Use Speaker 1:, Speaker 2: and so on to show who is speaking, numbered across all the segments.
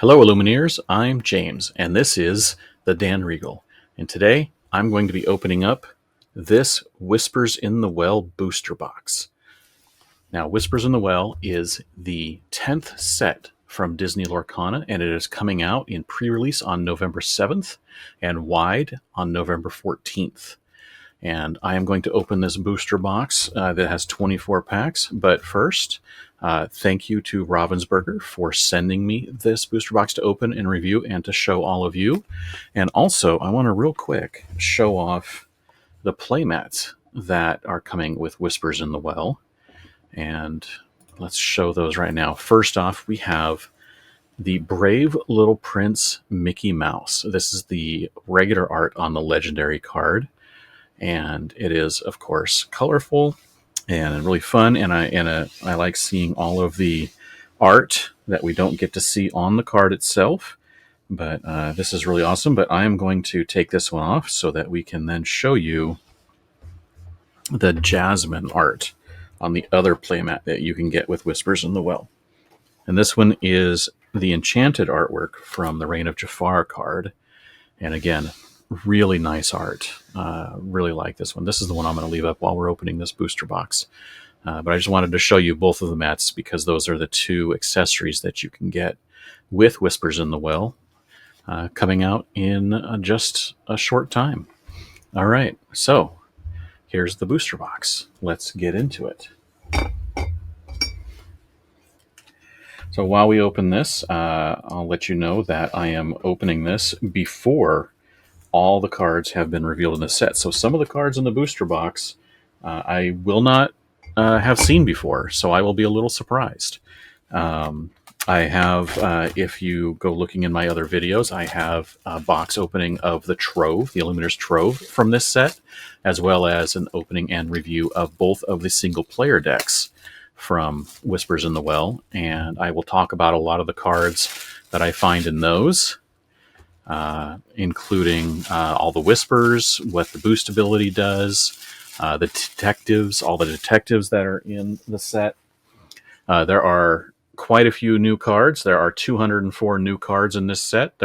Speaker 1: Hello, Illumineers. I'm James, and this is the Dan Regal. And today I'm going to be opening up this Whispers in the Well booster box. Now, Whispers in the Well is the 10th set from Disney Lorcana, and it is coming out in pre-release on November 7th and wide on November 14th. And I am going to open this booster box that has 24 packs. But first, thank you to Ravensburger for sending me this booster box to open and review and to show all of you. And also, I want to real quick show off the playmats that are coming with Whispers in the Well. And let's show those right now. First off, we have the Brave Little Prince Mickey Mouse. This is the regular art on the legendary card. And it is, of course, colorful and really fun. And I like seeing all of the art that we don't get to see on the card itself. But this is really awesome. But I am going to take this one off so that we can then show you the Jasmine art on the other playmat that you can get with Whispers in the Well. And this one is the Enchanted artwork from the Reign of Jafar card. And again, really nice art. Really like this one. This is the one I'm going to leave up while we're opening this booster box. But I just wanted to show you both of the mats because those are the two accessories that you can get with Whispers in the Well coming out in just a short time. All right, so here's the booster box. Let's get into it. So while we open this, I'll let you know that I am opening this before all the cards have been revealed in the set. So some of the cards in the booster box I will not have seen before, so I will be a little surprised. I have, if you go looking in my other videos, I have a box opening of the Trove, the Illuminator's Trove from this set, as well as an opening and review of both of the single-player decks from Whispers in the Well, and I will talk about a lot of the cards that I find in those, including all the Whispers, what the boost ability does, the detectives, all the detectives that are in the set. There are quite a few new cards. There are 204 new cards in this set.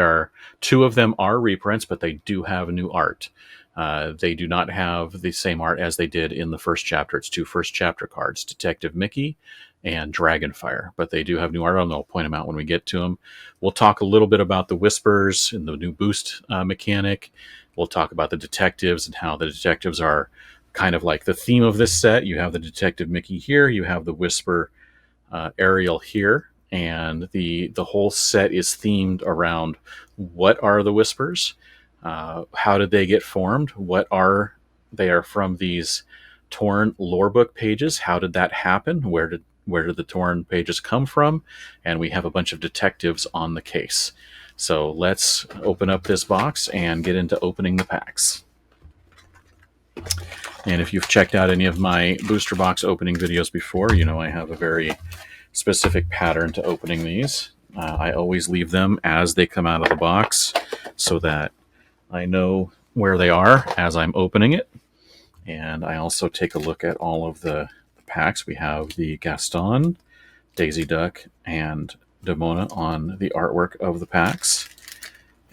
Speaker 1: Two of them are reprints, but they do have new art. They do not have the same art as they did in the first chapter. It's two first chapter cards, Detective Mickey and Dragonfire, but they do have new art. I'll point them out when we get to them. We'll talk a little bit about the Whispers and the new boost mechanic. We'll talk about the detectives and how the detectives are kind of like the theme of this set. You have the Detective Mickey here, you have the Whisper Ariel here, and the whole set is themed around what are the Whispers, how did they get formed, they are from these torn lore book pages. How did that happen? Where did the torn pages come from? And we have a bunch of detectives on the case. So let's open up this box and get into opening the packs. And if you've checked out any of my booster box opening videos before, you know I have a very specific pattern to opening these. I always leave them as they come out of the box so that I know where they are as I'm opening it. And I also take a look at all of the packs. We have the Gaston, Daisy Duck, and Demona on the artwork of the packs.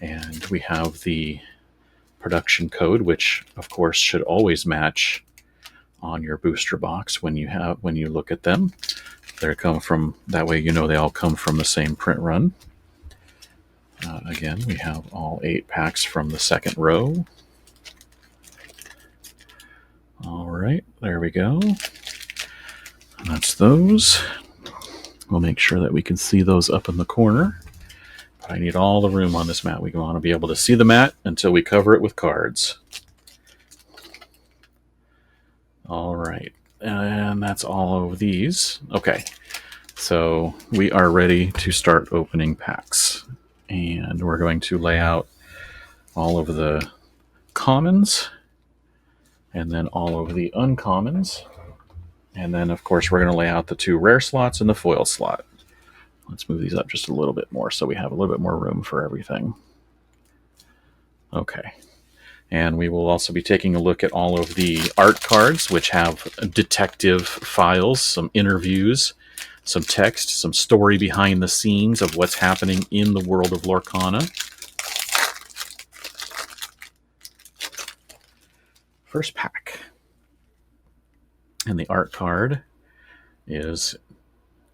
Speaker 1: And we have the production code, which of course should always match on your booster box when you look at them. They come from, that way you know they all come from the same print run. Again, we have all 8 packs from the second row. All right, there we go. And that's those. We'll make sure that we can see those up in the corner. But I need all the room on this mat. We want to be able to see the mat until we cover it with cards. All right, and that's all of these. Okay, so we are ready to start opening packs. And we're going to lay out all of the commons and then all of the uncommons. And then, of course, we're going to lay out the 2 rare slots and the foil slot. Let's move these up just a little bit more so we have a little bit more room for everything. Okay. And we will also be taking a look at all of the art cards, which have detective files, some interviews, some text, some story behind the scenes of what's happening in the world of Lorcana. First pack. And the art card is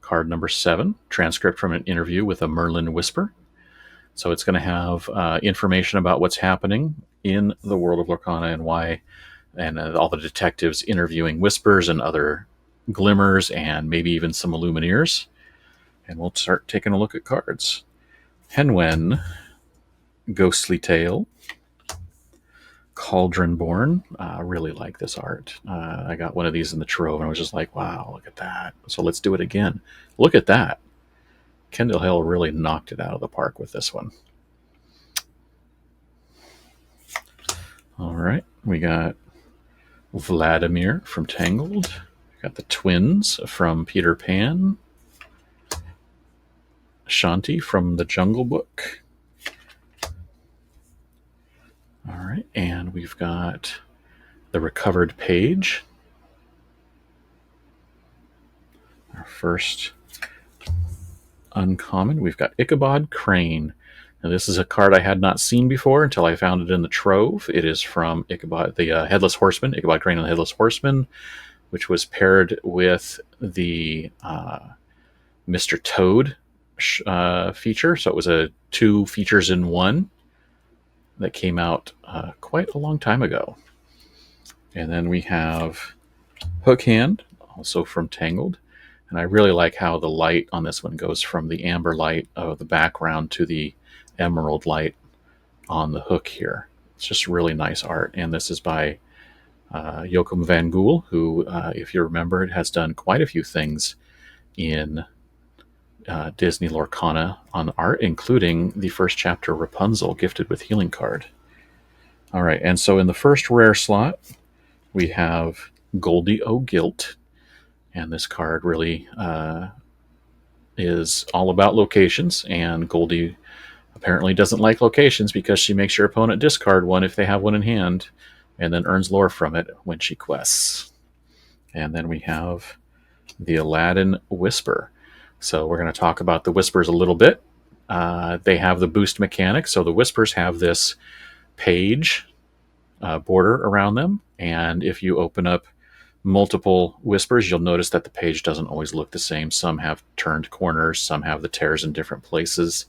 Speaker 1: card number 7, transcript from an interview with a Merlin Whisper. So it's going to have information about what's happening in the world of Lorcana and why, and all the detectives interviewing Whispers and other Glimmers and maybe even some Illumineers. And we'll start taking a look at cards. Henwen, Ghostly Tale, Cauldronborn. I really like this art. I got one of these in the trove and I was just like, wow, look at that. So let's do it again. Look at that. Kendall Hill really knocked it out of the park with this one. All right, we got Vladimir from Tangled. We got the twins from Peter Pan. Shanti from the Jungle Book. All right, and we've got the Recovered Page. Our first uncommon. We've got Ichabod Crane. Now, this is a card I had not seen before until I found it in the trove. It is from Ichabod, the Headless Horseman, Ichabod Crane and the Headless Horseman, which was paired with the Mr. Toad feature. So it was a 2 features in 1 that came out quite a long time ago. And then we have Hook Hand, also from Tangled. And I really like how the light on this one goes from the amber light of the background to the emerald light on the hook here. It's just really nice art. And this is by Joachim van Gool, who, if you remember, has done quite a few things in Disney Lorcana on art, including the first chapter, Rapunzel, gifted with healing card. All right, and so in the first rare slot, we have Goldie O'Gilt. And this card really is all about locations. And Goldie apparently doesn't like locations because she makes your opponent discard one if they have one in hand, and then earns lore from it when she quests. And then we have the Aladdin Whisper. So we're going to talk about the Whispers a little bit. They have the boost mechanic. So the Whispers have this page border around them. And if you open up multiple Whispers, you'll notice that the page doesn't always look the same. Some have turned corners, some have the tears in different places.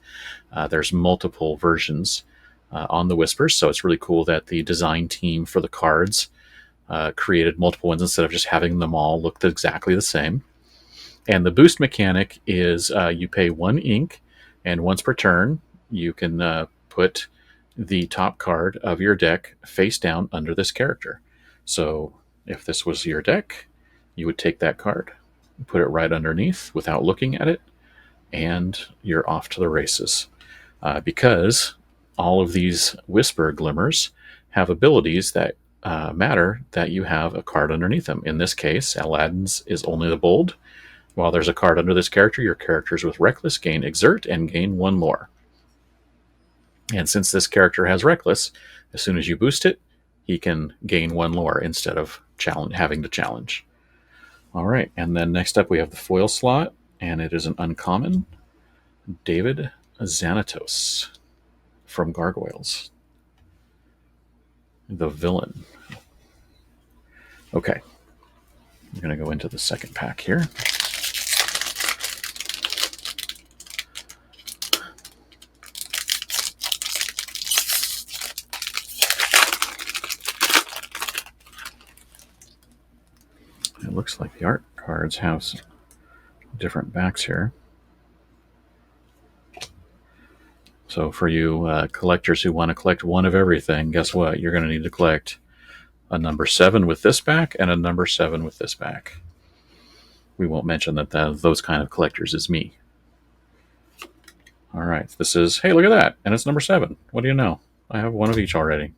Speaker 1: There's multiple versions on the Whispers, so it's really cool that the design team for the cards created multiple ones instead of just having them all look exactly the same. And the boost mechanic is you pay 1 ink, and once per turn, you can put the top card of your deck face down under this character. So if this was your deck, you would take that card, put it right underneath without looking at it, and you're off to the races. Because all of these Whisper Glimmers have abilities that matter that you have a card underneath them. In this case, Aladdin's is only the bold. While there's a card under this character, your characters with Reckless gain Exert and gain 1 lore. And since this character has Reckless, as soon as you boost it, he can gain 1 lore instead of having to challenge. All right, and then next up we have the foil slot, and it is an uncommon, David Xanatos from Gargoyles, the villain. Okay, I'm going to go into the second pack here. It looks like the art cards have some different backs here. So for you collectors who want to collect one of everything, guess what? You're going to need to collect a number 7 with this back and a number 7 with this back. We won't mention that those kind of collectors is me. All right, this is, hey, look at that. And it's number 7. What do you know? I have one of each already.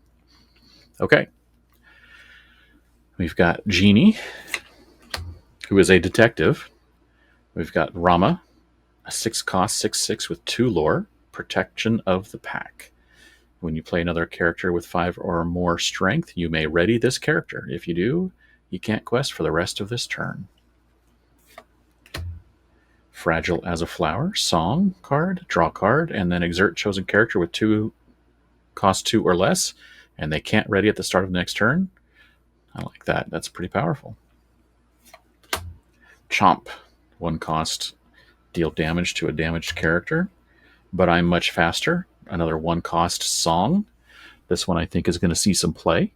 Speaker 1: Okay. We've got Genie, who is a detective. We've got Rama, a 6-cost 6/6 with 2 lore, protection of the pack. When you play another character with 5 or more strength, you may ready this character. If you do, you can't quest for the rest of this turn. Fragile as a Flower, Song card, draw card, and then exert chosen character with cost 2 or less, and they can't ready at the start of the next turn. I like that. That's pretty powerful. Chomp, 1 cost, deal damage to a damaged character, but I'm much faster. Another 1 cost Song. This one I think is going to see some play.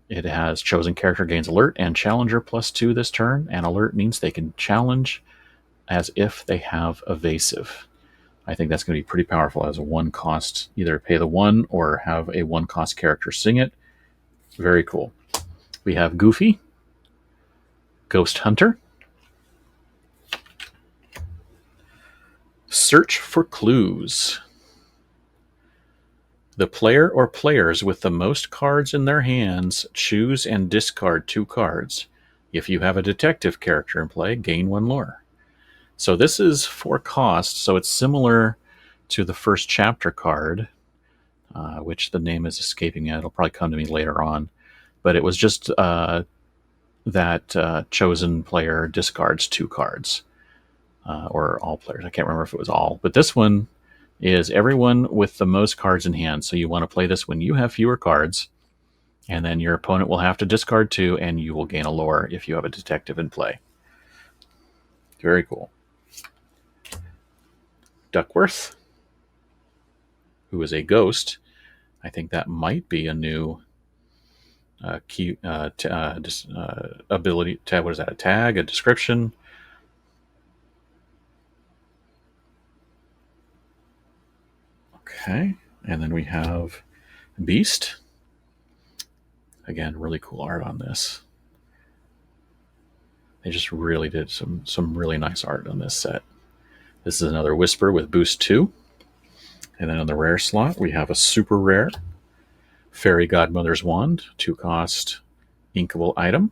Speaker 1: It has chosen character gains alert and challenger +2 this turn, and alert means they can challenge as if they have evasive. I think that's going to be pretty powerful as a 1 cost, either pay the 1 or have a 1 cost character sing it. Very cool. We have Goofy, Ghost Hunter, Search for Clues. The player or players with the most cards in their hands choose and discard 2 cards. If you have a detective character in play, gain 1 lore. So this is 4 cost, so it's similar to the first chapter card, which the name is escaping me. It'll probably come to me later on. But it was just that chosen player discards 2 cards, or all players. I can't remember if it was all. But this one is everyone with the most cards in hand. So you want to play this when you have fewer cards, and then your opponent will have to discard 2, and you will gain a lore if you have a detective in play. Very cool. Duckworth, who is a ghost. I think that might be a new key ability. What is that? A tag, a description. Okay, and then we have Beast. Again, really cool art on this. They just really did some really nice art on this set. This is another Whisper with boost 2. And then on the rare slot, we have a super rare Fairy Godmother's Wand, 2 cost inkable item.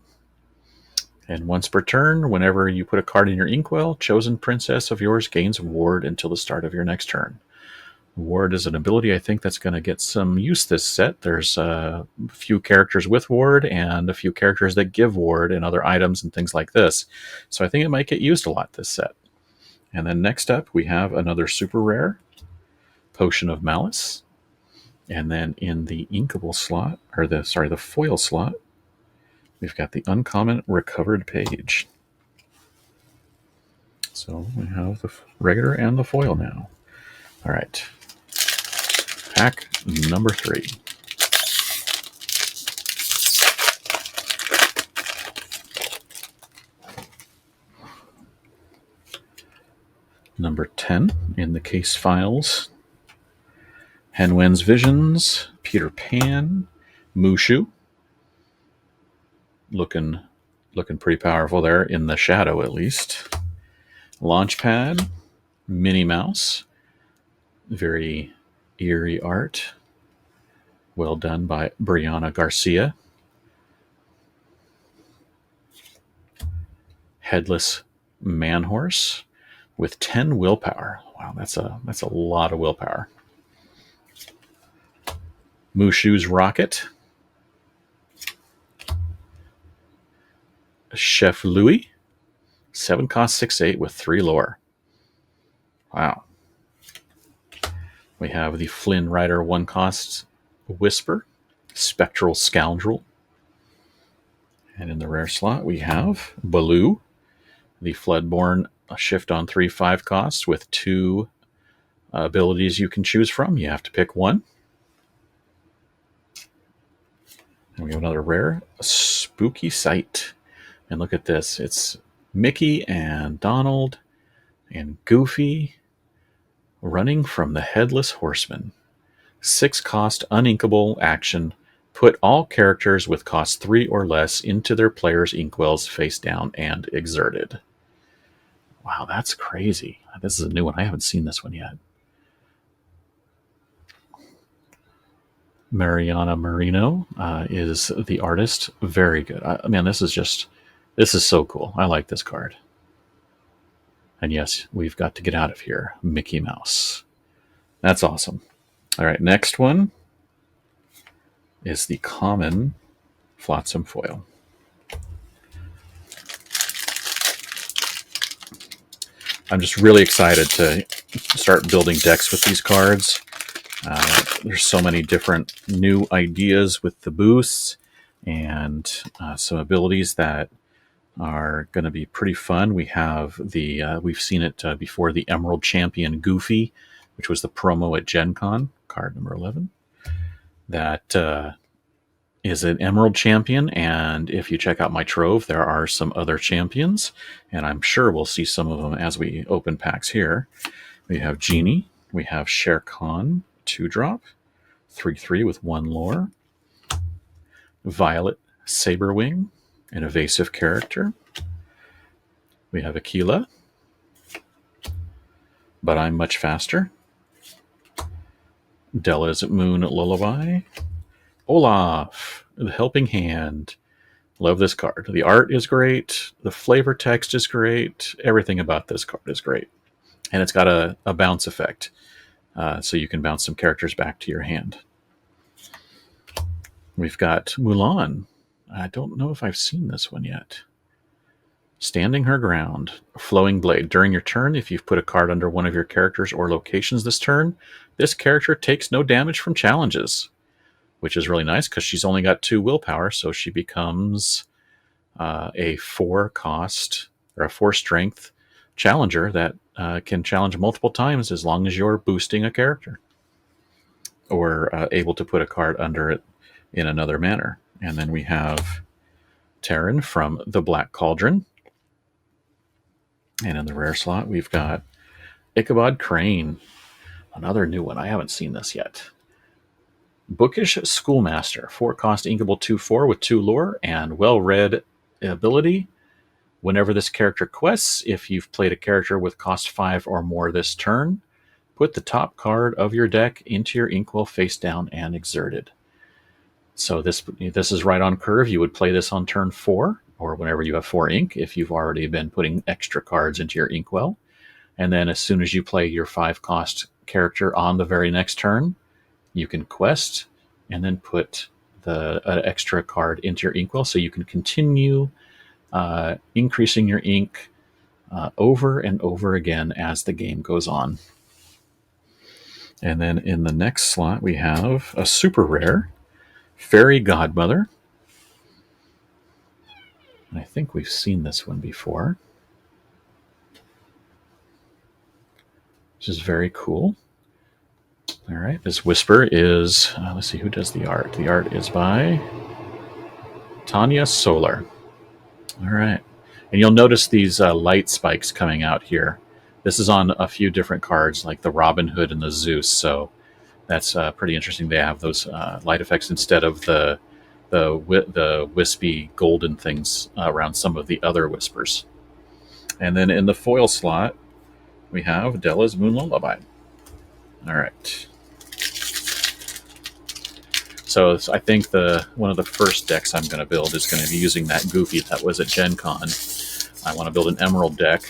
Speaker 1: And once per turn, whenever you put a card in your inkwell, chosen princess of yours gains ward until the start of your next turn. Ward is an ability I think that's going to get some use this set. There's a few characters with ward and a few characters that give ward and other items and things like this. So I think it might get used a lot this set. And then next up, we have another super rare, Potion of Malice. And then in the inkable slot, or the foil slot, we've got the uncommon Recovered Page. So we have the regular and the foil now. All right. Pack number 3. Number 10 in the case files. Henwen's Visions, Peter Pan, Mushu. Looking pretty powerful there, in the shadow at least. Launchpad, Minnie Mouse. Very eerie art. Well done by Brianna Garcia. Headless Man-Horse with 10 willpower. Wow, that's a lot of willpower. Mushu's Rocket. Chef Louis. 7 cost 6/8 with 3 lore. Wow. We have the Flynn Rider 1 cost Whisper, Spectral Scoundrel. And in the rare slot, we have Baloo, the Floodborn Shift on 3 5 costs with 2 abilities you can choose from. You have to pick one. And we have another rare, Spooky Sight. And look at this. It's Mickey and Donald and Goofy running from the Headless Horseman. 6 cost uninkable action. Put all characters with cost 3 or less into their players' inkwells face down and exerted. Wow, that's crazy. This is a new one. I haven't seen this one yet. Mariana Marino is the artist. Very good. Man, this is so cool. I like this card. And yes, we've got to get out of here. Mickey Mouse. That's awesome. All right, next one is the common Flotsam Foil. I'm just really excited to start building decks with these cards. There's so many different new ideas with the boosts and some abilities that are going to be pretty fun. We have we've seen it before, the Emerald Champion Goofy, which was the promo at Gen Con, card number 11. That is an Emerald Champion, and if you check out my trove, there are some other champions, and I'm sure we'll see some of them as we open packs here. We have Genie, we have Shere Khan, 2-drop, 3/3 with 1 lore. Violet Saberwing, an evasive character. We have Aquila, but I'm much faster. Della's Moon Lullaby. Olaf, the Helping Hand. Love this card. The art is great. The flavor text is great. Everything about this card is great. And it's got a bounce effect. So you can bounce some characters back to your hand. We've got Mulan. I don't know if I've seen this one yet. Standing Her Ground. Flowing Blade. During your turn, if you've put a card under one of your characters or locations this turn, this character takes no damage from challenges, which is really nice because she's only got 2 willpower, so she becomes a 4 cost or a 4 strength challenger that can challenge multiple times as long as you're boosting a character or able to put a card under it in another manner. And then we have Terran from the Black Cauldron. And in the rare slot, we've got Ichabod Crane, another new one. I haven't seen this yet. Bookish Schoolmaster, 4 cost inkable 2/4 with 2 lore and well-read ability. Whenever this character quests, if you've played a character with cost 5 or more this turn, put the top card of your deck into your inkwell face down and exerted. So this is right on curve. You would play this on turn 4 or whenever you have 4 ink if you've already been putting extra cards into your inkwell. And then as soon as you play your 5 cost character on the very next turn, you can quest and then put the extra card into your inkwell so you can continue increasing your ink over and over again as the game goes on. And then in the next slot, we have a super rare Fairy Godmother. And I think we've seen this one before, which is very cool. All right, this Whisper is, let's see who does the art. The art is by Tanya Solar. All right, and you'll notice these light spikes coming out here. This is on a few different cards, like the Robin Hood and the Zeus, so that's pretty interesting. They have those light effects instead of the wispy golden things around some of the other Whispers. And then in the foil slot, we have Della's Moon Lullaby. All right. So I think one of the first decks I'm going to build is going to be using that Goofy that was at Gen Con. I want to build an Emerald deck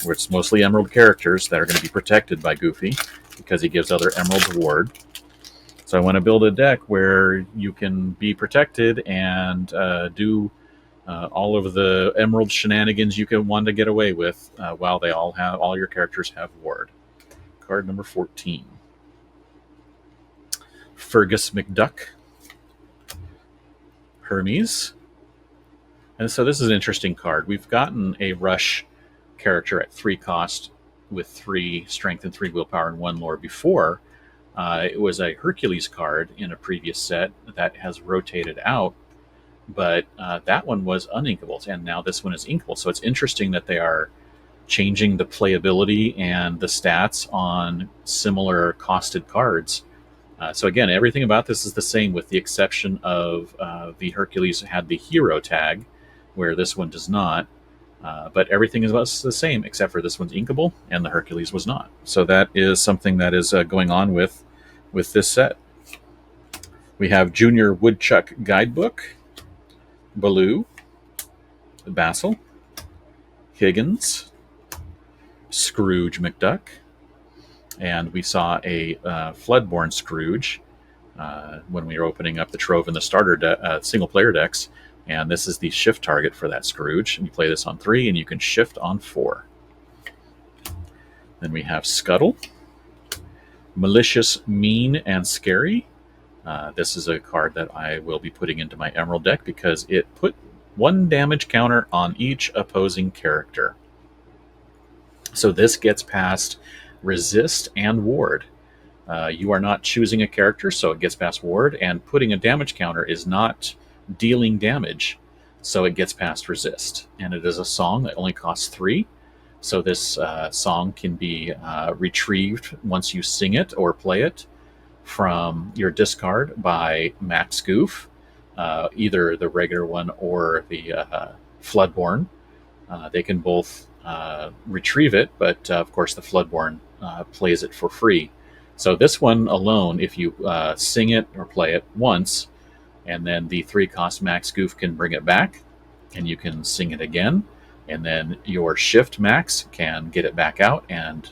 Speaker 1: where it's mostly Emerald characters that are going to be protected by Goofy because he gives other Emeralds ward. So I want to build a deck where you can be protected and do all of the Emerald shenanigans you can want to get away with while all your characters have ward. Card number 14. Fergus McDuck. Hermes. And so this is an interesting card. We've gotten a Rush character at 3 cost with 3 strength and 3 willpower and 1 lore before. It was a Hercules card in a previous set that has rotated out, but that one was uninkable, and now this one is inkable. So it's interesting that they are changing the playability and the stats on similar costed cards. So again, everything about this is the same with the exception of the Hercules had the hero tag, where this one does not. But everything is the same except for this one's inkable and the Hercules was not. So that is something that is going on with this set. We have Junior Woodchuck Guidebook, Baloo, Basil, Higgins, Scrooge McDuck, and we saw a Floodborn Scrooge when we were opening up the Trove and the starter single player decks. And this is the shift target for that Scrooge. And you play this on 3, and you can shift on 4. Then we have Scuttle, Malicious, Mean, and Scary. This is a card that I will be putting into my Emerald deck because it put 1 damage counter on each opposing character. So this gets past Resist and Ward. You are not choosing a character, so it gets past Ward, and putting a damage counter is not dealing damage, so it gets past Resist. And it is a song that only costs 3, so this song can be retrieved once you sing it or play it from your discard by Max Goof, either the regular one or the Floodborn. They can both retrieve it, but of course the Floodborn plays it for free. So this one alone, if you sing it or play it once, and then the 3-cost Max Goof can bring it back, and you can sing it again, and then your Shift Max can get it back out and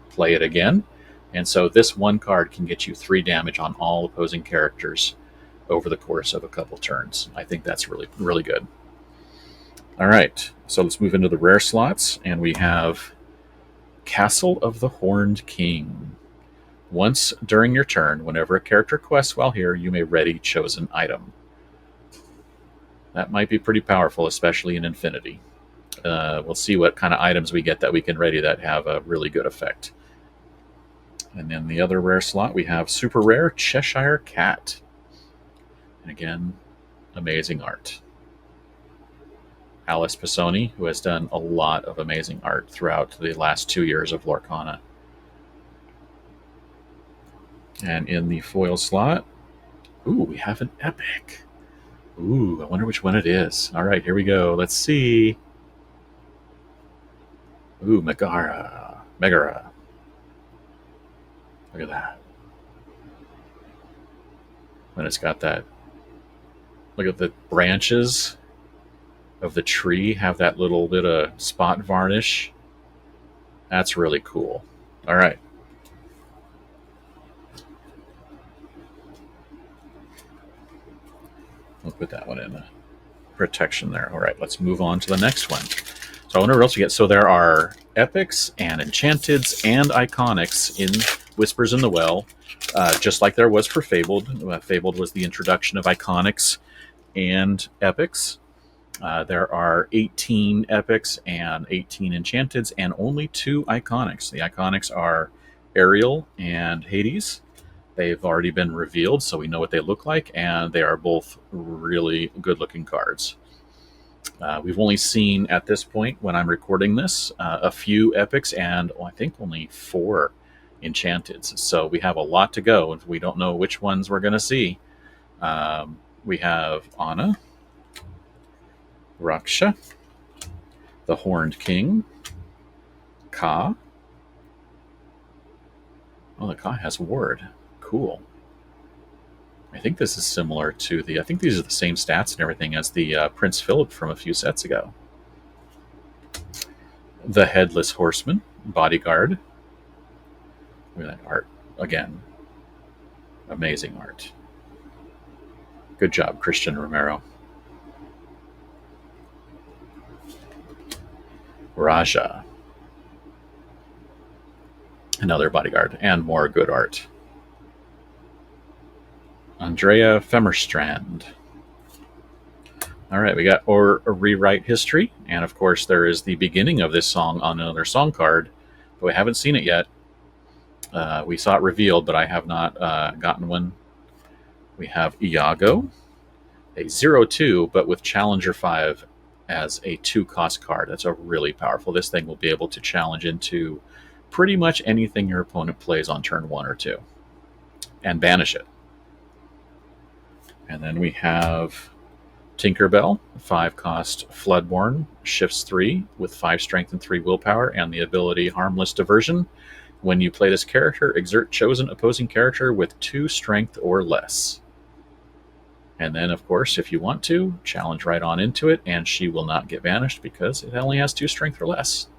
Speaker 1: play it again. And so this one card can get you 3 damage on all opposing characters over the course of a couple turns. I think that's really, really good. All right, so let's move into the rare slots, and we have Castle of the Horned King. Once during your turn, whenever a character quests while here, you may ready chosen item. That might be pretty powerful, especially in Infinity. We'll see what kind of items we get that we can ready that have a really good effect. And then the other rare slot, we have super rare Cheshire Cat. And again, amazing art. Alice Pisoni, who has done a lot of amazing art throughout the last 2 years of Lorcana. And in the foil slot, ooh, we have an epic. Ooh, I wonder which one it is. All right, here we go. Let's see. Ooh, Megara. Look at that. And it's got that. Look at the branches of the tree have that little bit of spot varnish. That's really cool. All right. We'll put that one in the protection there. All right, let's move on to the next one. So I wonder what else we get. So there are epics and enchanteds and iconics in Whispers in the Well, just like there was for Fabled. Fabled was the introduction of iconics and epics. There are 18 epics and 18 enchanteds and only 2 iconics. The iconics are Ariel and Hades. They've already been revealed, so we know what they look like, and they are both really good-looking cards. We've only seen, at this point, when I'm recording this, a few epics and I think only 4 enchanteds. So we have a lot to go, and we don't know which ones we're going to see. We have Anna, Raksha, the Horned King, Ka. Oh, the Ka has Ward. Cool. I think this is similar to the... I think these are the same stats and everything as the Prince Philip from a few sets ago. The Headless Horseman, Bodyguard. Look at that art. Again, amazing art. Good job, Christian Romero. Raja. Another Bodyguard, and more good art. Andrea Femmerstrand. All right, we got a Rewrite History, and of course there is the beginning of this song on another song card, but we haven't seen it yet. We saw it revealed, but I have not gotten one. We have Iago, a 0/2, but with Challenger 5 as a 2-cost card. That's a really powerful. This thing will be able to challenge into pretty much anything your opponent plays on turn 1 or 2, and banish it. And then we have Tinkerbell, 5-cost Floodborn, shifts 3 with 5 strength and 3 willpower, and the ability Harmless Diversion. When you play this character, exert chosen opposing character with 2 strength or less. And then, of course, if you want to, challenge right on into it, and she will not get banished because it only has 2 strength or less.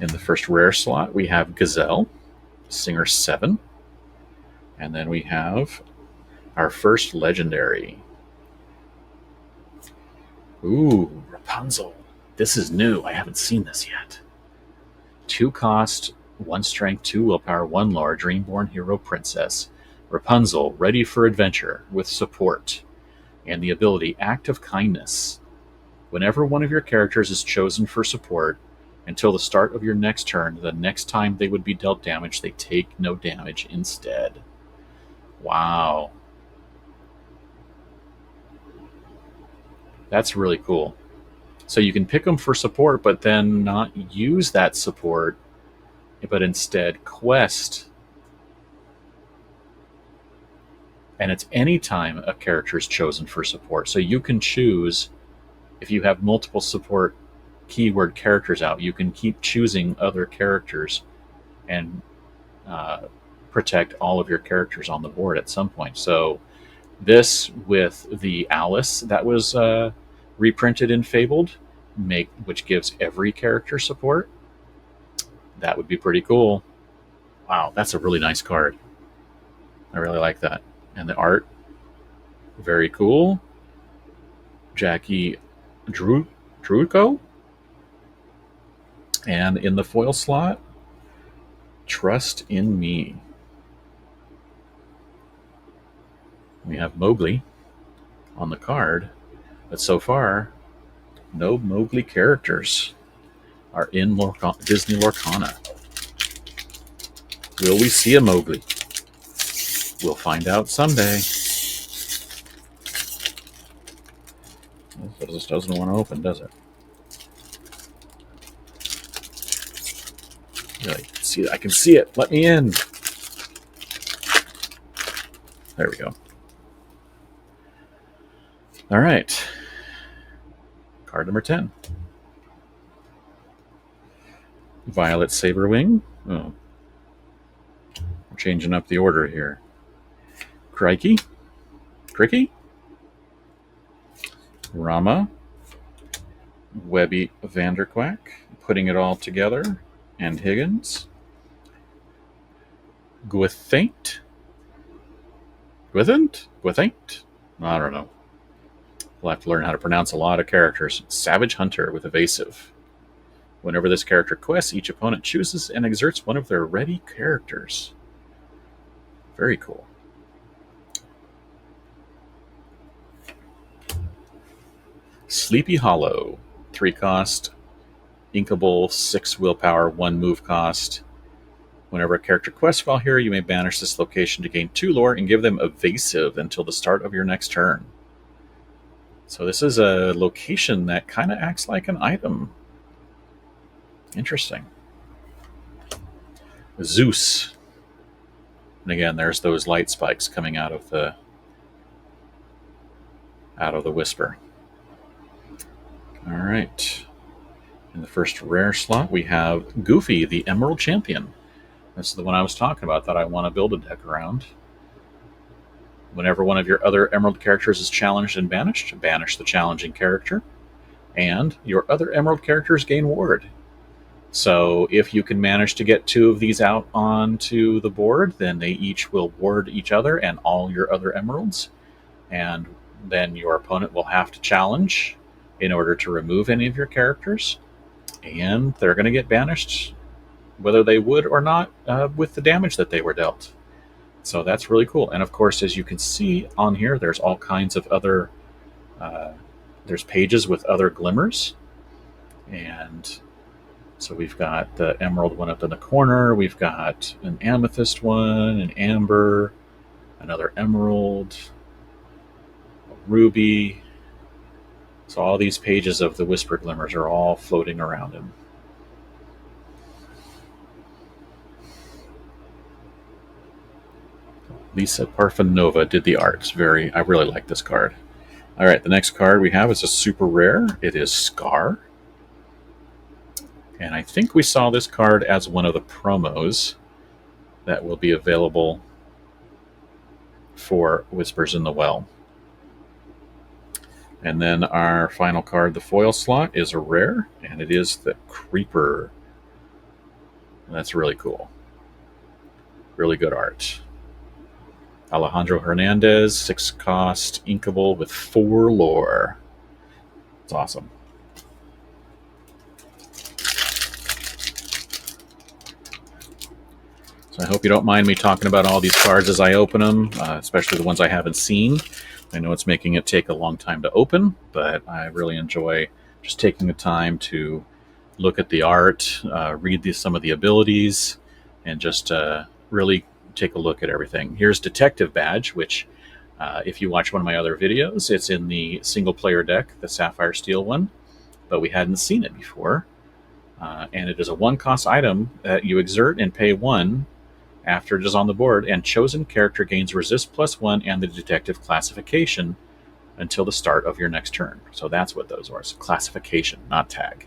Speaker 1: In the first rare slot, we have Gazelle, Singer 7. And then we have our first legendary. Ooh, Rapunzel. This is new. I haven't seen this yet. 2 cost, 1 strength, 2 willpower, 1 lore, Dreamborn Hero Princess. Rapunzel, ready for adventure, with support. And the ability Act of Kindness. Whenever one of your characters is chosen for support, until the start of your next turn, the next time they would be dealt damage, they take no damage instead. Wow. That's really cool. So you can pick them for support, but then not use that support, but instead quest. And it's any time a character is chosen for support. So you can choose, if you have multiple support keyword characters out, you can keep choosing other characters and protect all of your characters on the board at some point. So this, with the Alice that was reprinted in Fabled, which gives every character support, that would be pretty cool. Wow, that's a really nice card. I really like that. And the art, very cool. Jackie Druco. And in the foil slot, Trust in Me. We have Mowgli on the card, but so far, no Mowgli characters are in Disney Lorcana. Will we see a Mowgli? We'll find out someday. This doesn't want to open, does it? Really? See, I can see it. Let me in. There we go. All right. Card number 10. Violet Saberwing. Oh. I'm changing up the order here. Cricky. Rama. Webby Vanderquack. Putting it all together. And Higgins. Gwithaint. I don't know. We'll have to learn how to pronounce a lot of characters. Savage Hunter with Evasive. Whenever this character quests, each opponent chooses and exerts one of their ready characters. Very cool. Sleepy Hollow. 3 cost. Inkable, 6 willpower, 1 move cost. Whenever a character quests while here, you may banish this location to gain 2 lore and give them Evasive until the start of your next turn. So this is a location that kind of acts like an item. Interesting. Zeus. And again, there's those light spikes coming out of the whisper. All right. In the first rare slot, we have Goofy, the Emerald Champion. This is the one I was talking about that I want to build a deck around. Whenever one of your other Emerald characters is challenged and banished, banish the challenging character, and your other Emerald characters gain ward. So if you can manage to get 2 of these out onto the board, then they each will ward each other and all your other Emeralds, and then your opponent will have to challenge in order to remove any of your characters, and they're going to get banished whether they would or not with the damage that they were dealt. So that's really cool. And of course, as you can see on here, there's all kinds of other there's pages with other glimmers, and so we've got the emerald one up in the corner, we've got an amethyst one, an amber, another emerald, a ruby. So all these pages of the whisper glimmers are all floating around him. Lisa Parfanova did the arts. I really like this card. All right, the next card we have is a super rare. It is Scar. And I think we saw this card as one of the promos that will be available for Whispers in the Well. And then our final card, the foil slot, is a rare, and it is the Creeper. And that's really cool. Really good art. Alejandro Hernandez, 6 cost, inkable with 4 lore. It's awesome. So I hope you don't mind me talking about all these cards as I open them, especially the ones I haven't seen. I know it's making it take a long time to open, but I really enjoy just taking the time to look at the art, read some of the abilities, and just really take a look at everything. Here's Detective Badge, which if you watch one of my other videos, it's in the single player deck, the Sapphire Steel one, but we hadn't seen it before. And it is a 1-cost item that you exert and pay 1 after it is on the board, and chosen character gains resist +1 and the detective classification until the start of your next turn. So that's what those are. It's classification, not tag.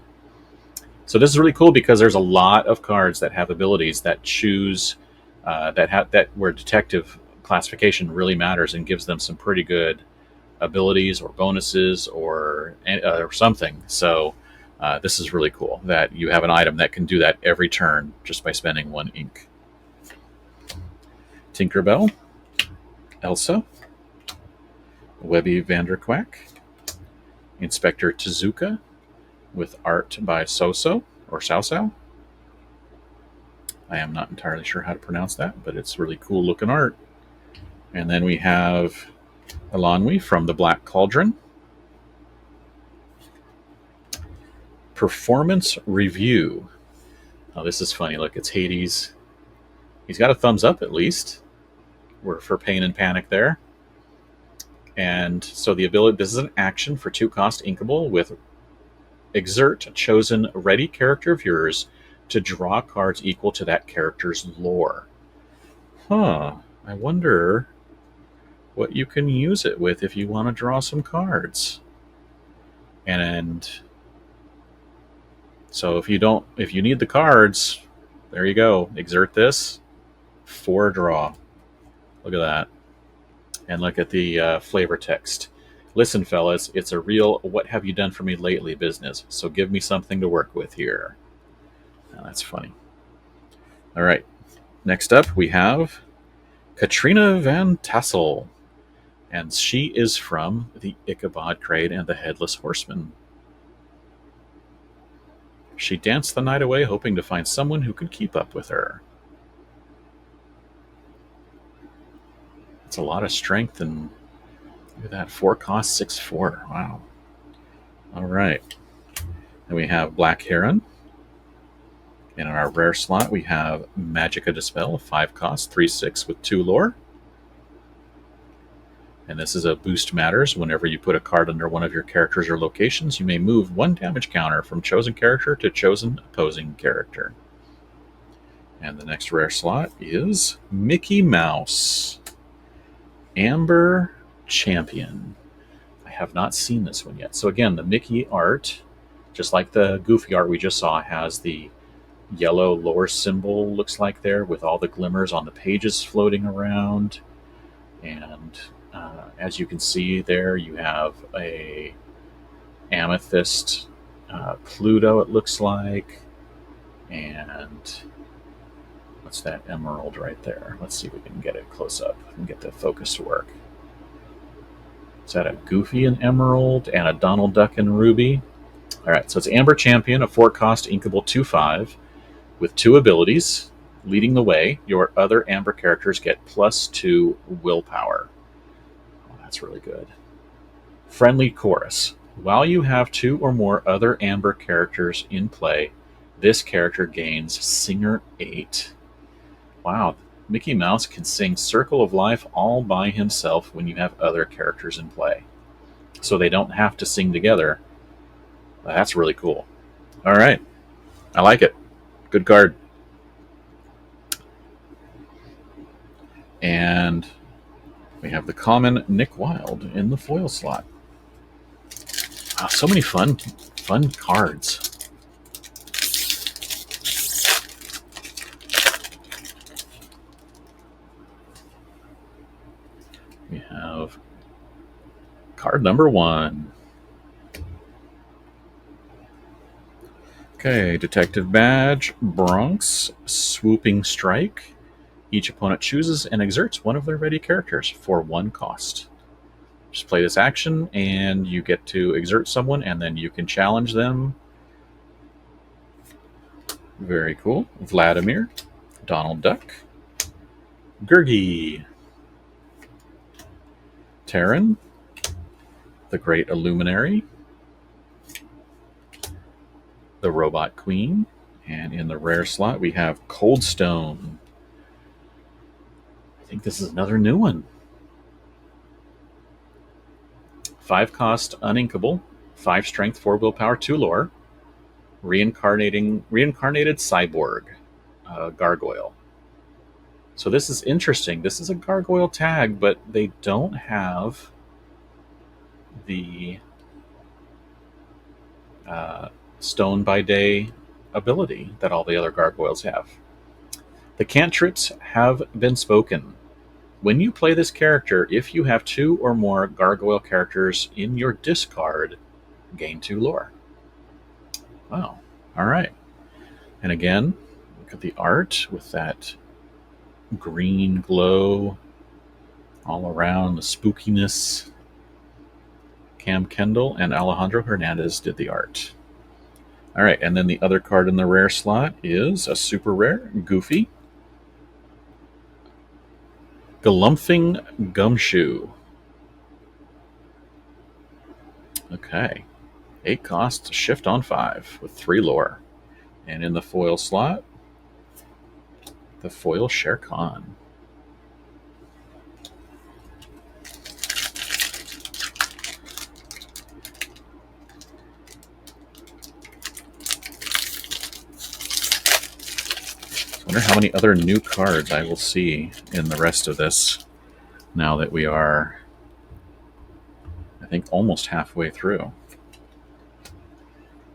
Speaker 1: So this is really cool because there's a lot of cards that have abilities that choose that where detective classification really matters and gives them some pretty good abilities or bonuses or something. So this is really cool that you have an item that can do that every turn just by spending 1 ink. Tinkerbell, Elsa, Webby Vanderquack, Inspector Tezuka, with art by Soso or Sao. I am not entirely sure how to pronounce that, but it's really cool looking art. And then we have Elanwi from the Black Cauldron. Performance Review. Oh, this is funny. Look, it's Hades. He's got a thumbs up at least. We're for Pain and Panic there. And so the ability, this is an action for 2-cost inkable with exert a chosen ready character of yours to draw cards equal to that character's lore. I wonder what you can use it with if you want to draw some cards. And so if you need the cards, there you go. Exert this for a draw. Look at that. And look at the flavor text. Listen, fellas, it's a real what have you done for me lately business, so give me something to work with here. Now, that's funny. All right. Next up, we have Katrina Van Tassel. And she is from the Ichabod Crate and the Headless Horseman. She danced the night away, hoping to find someone who could keep up with her. It's a lot of strength, and look at that, 4-cost, 6/4. Wow. All right. Then we have Black Heron. And in our rare slot, we have Magica Dispel, 5-cost, 3/6 with 2 lore. And this is a boost matters. Whenever you put a card under one of your characters or locations, you may move 1 damage counter from chosen character to chosen opposing character. And the next rare slot is Mickey Mouse, Amber Champion. I have not seen this one yet. So again, the Mickey art, just like the Goofy art we just saw, has the yellow lore symbol, looks like there, with all the glimmers on the pages floating around. And as you can see there, you have a Amethyst, Pluto, it looks like, and what's that emerald right there? Let's see if we can get it close up and get the focus to work. Is that a Goofy and emerald and a Donald Duck and ruby? All right, so it's Amber Champion, a 4-cost inkable 2/5 with 2 abilities. Leading the way, your other Amber characters get +2 willpower. Oh, that's really good. Friendly Chorus. While you have 2 or more other Amber characters in play, this character gains Singer 8. Wow, Mickey Mouse can sing Circle of Life all by himself when you have other characters in play. So they don't have to sing together. That's really cool. All right. I like it. Good card. And we have the common Nick Wilde in the foil slot. Wow, so many fun cards. We have card number 1. Okay, Detective Badge, Bronx, Swooping Strike. Each opponent chooses and exerts one of their ready characters for 1 cost. Just play this action, and you get to exert someone, and then you can challenge them. Very cool. Vladimir, Donald Duck, Gurgi, Terran, the Great Illuminary, the Robot Queen, and in the rare slot we have Coldstone. I think this is another new one. 5 cost, uninkable, 5 strength, 4 willpower, 2 lore, reincarnated cyborg, Gargoyle. So this is interesting. This is a Gargoyle tag, but they don't have the Stone by Day ability that all the other Gargoyles have. The cantrips have been spoken. When you play this character, if you have 2 or more Gargoyle characters in your discard, gain 2 lore. Wow. All right. And again, look at the art with that green glow all around, the spookiness. Cam Kendall and Alejandro Hernandez did the art. All right, and then the other card in the rare slot is a super rare, Goofy. Galumphing Gumshoe. Okay. 8 costs, shift on 5 with 3 lore. And in the foil slot, the foil Shere Khan. I wonder how many other new cards I will see in the rest of this now that we are, I think, almost halfway through.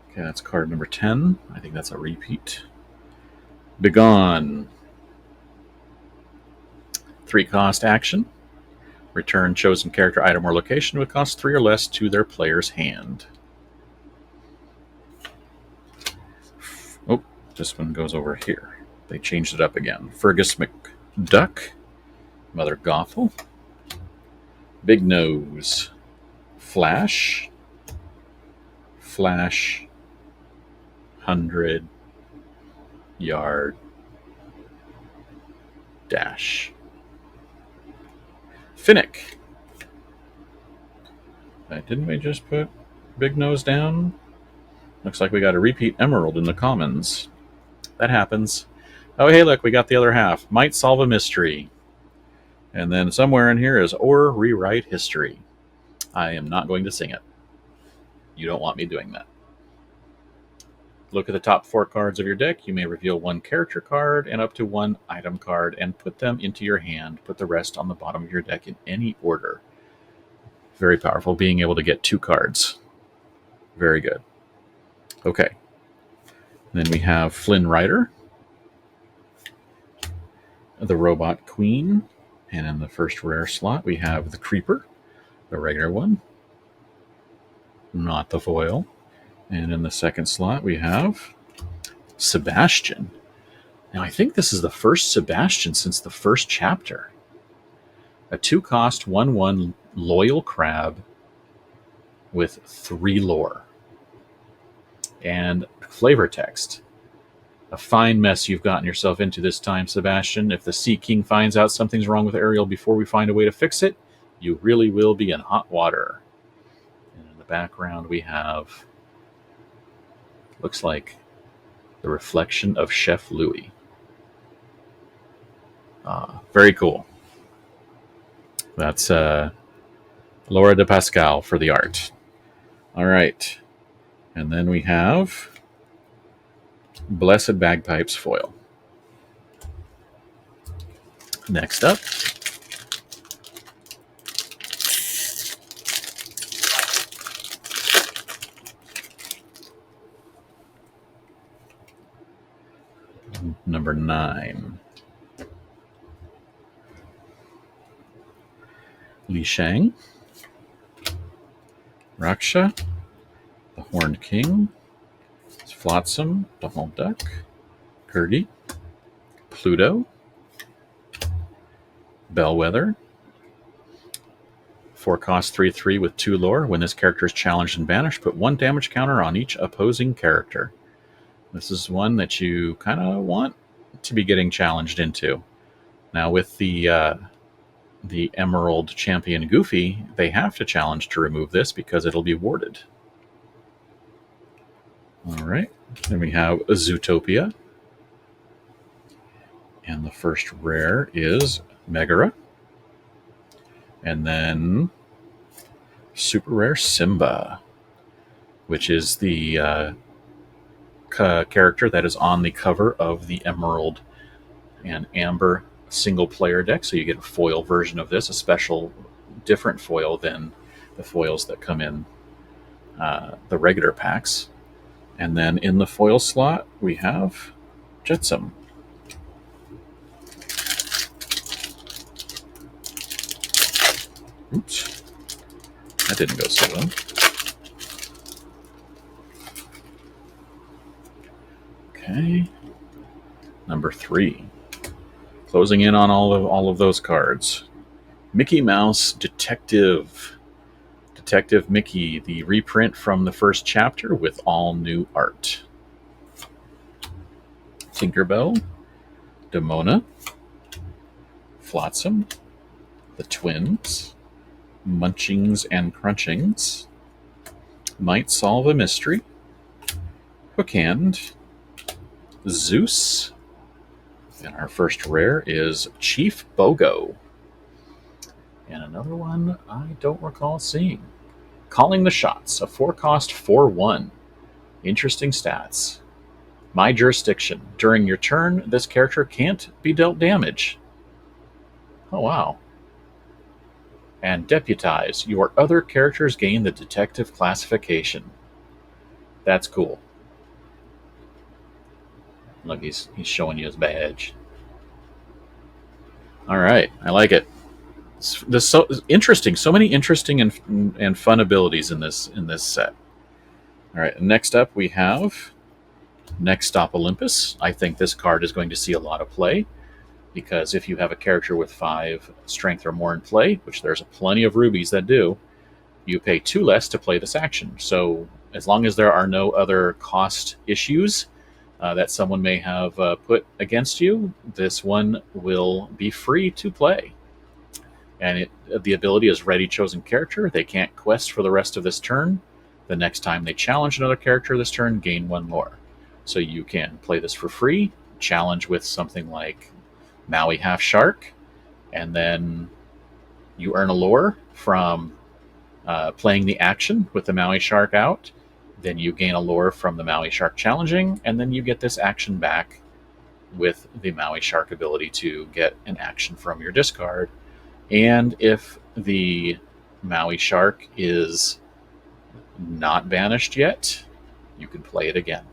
Speaker 1: Okay, that's card number 10. I think that's a repeat. Begone. 3 cost action. Return chosen character, item, or location with cost 3 or less to their player's hand. Oh, this one goes over here. They changed it up again. Fergus McDuck, Mother Gothel, Big Nose, Flash, 100-yard dash. Finnick. Didn't we just put Big Nose down? Looks like we got a repeat Emerald in the commons. That happens. Oh, hey, look, we got the other half. Might solve a mystery. And then somewhere in here is or rewrite history. I am not going to sing it. You don't want me doing that. Look at the top 4 cards of your deck. You may reveal 1 character card and up to 1 item card and put them into your hand. Put the rest on the bottom of your deck in any order. Very powerful, being able to get 2 cards. Very good. Okay. And then we have Flynn Rider, the Robot Queen, and in the first rare slot we have the Creeper, the regular one, not the foil. And in the second slot we have Sebastian. Now I think this is the first Sebastian since the first chapter. A 2 cost 1/1 loyal crab with 3 lore. And flavor text. A fine mess you've gotten yourself into this time, Sebastian. If the Sea King finds out something's wrong with Ariel before we find a way to fix it, you really will be in hot water. And in the background we have, looks like the reflection of Chef Louis. Very cool. That's Laura de Pascal for the art. All right. And then we have Blessed Bagpipes foil. Next up, number 9. Li Shang, Raksha, the Horned King, Flotsam, Donald Duck, Gertie, Pluto, Bellwether. 4 cost 3/3 with 2 lore. When this character is challenged and banished, put 1 damage counter on each opposing character. This is one that you kind of want to be getting challenged into. Now with the Emerald Champion Goofy, they have to challenge to remove this because it'll be warded. All right. Then we have a Zootopia. And the first rare is Megara. And then super rare Simba, which is the character that is on the cover of the Emerald and Amber single player deck. So you get a foil version of this, a special, different foil than the foils that come in the regular packs. And then in the foil slot, we have Jetsam. Oops. That didn't go so well. Okay. Number 3. Closing in on all of those cards. Mickey Mouse Detective. Detective Mickey, the reprint from the first chapter with all new art. Tinkerbell, Demona, Flotsam, the Twins, Munchings and Crunchings, Might Solve a Mystery, Hookhand, Zeus, and our first rare is Chief Bogo. And another one I don't recall seeing. Calling the Shots, a 4-cost 4/1. Interesting stats. My jurisdiction. During your turn, this character can't be dealt damage. Oh, wow. And Deputize. Your other characters gain the detective classification. That's cool. Look, he's showing you his badge. All right, I like it. This so interesting. So many interesting and fun abilities in this set. All right, next up we have Next Stop Olympus. I think this card is going to see a lot of play because if you have a character with 5 strength or more in play, which there's plenty of rubies that do, you pay 2 less to play this action. So as long as there are no other cost issues that someone may have put against you, this one will be free to play. And the ability is Ready Chosen Character. They can't quest for the rest of this turn. The next time they challenge another character this turn, gain 1 lore. So you can play this for free, challenge with something like Maui Half Shark, and then you earn a lore from playing the action with the Maui Shark out. Then you gain a lore from the Maui Shark challenging, and then you get this action back with the Maui Shark ability to get an action from your discard. And if the Maui Shark is not banished yet, you can play it again.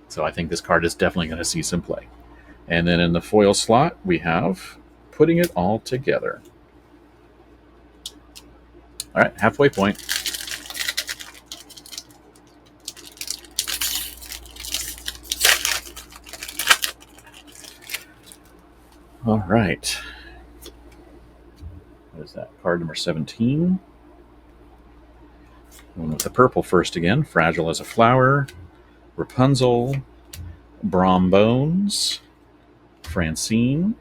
Speaker 1: So I think this card is definitely going to see some play. And then in the foil slot, we have Putting It All Together. All right, halfway point. All right. What is that? Card number 17. Going with the purple first again. Fragile as a Flower, Rapunzel, Brombones, Francine,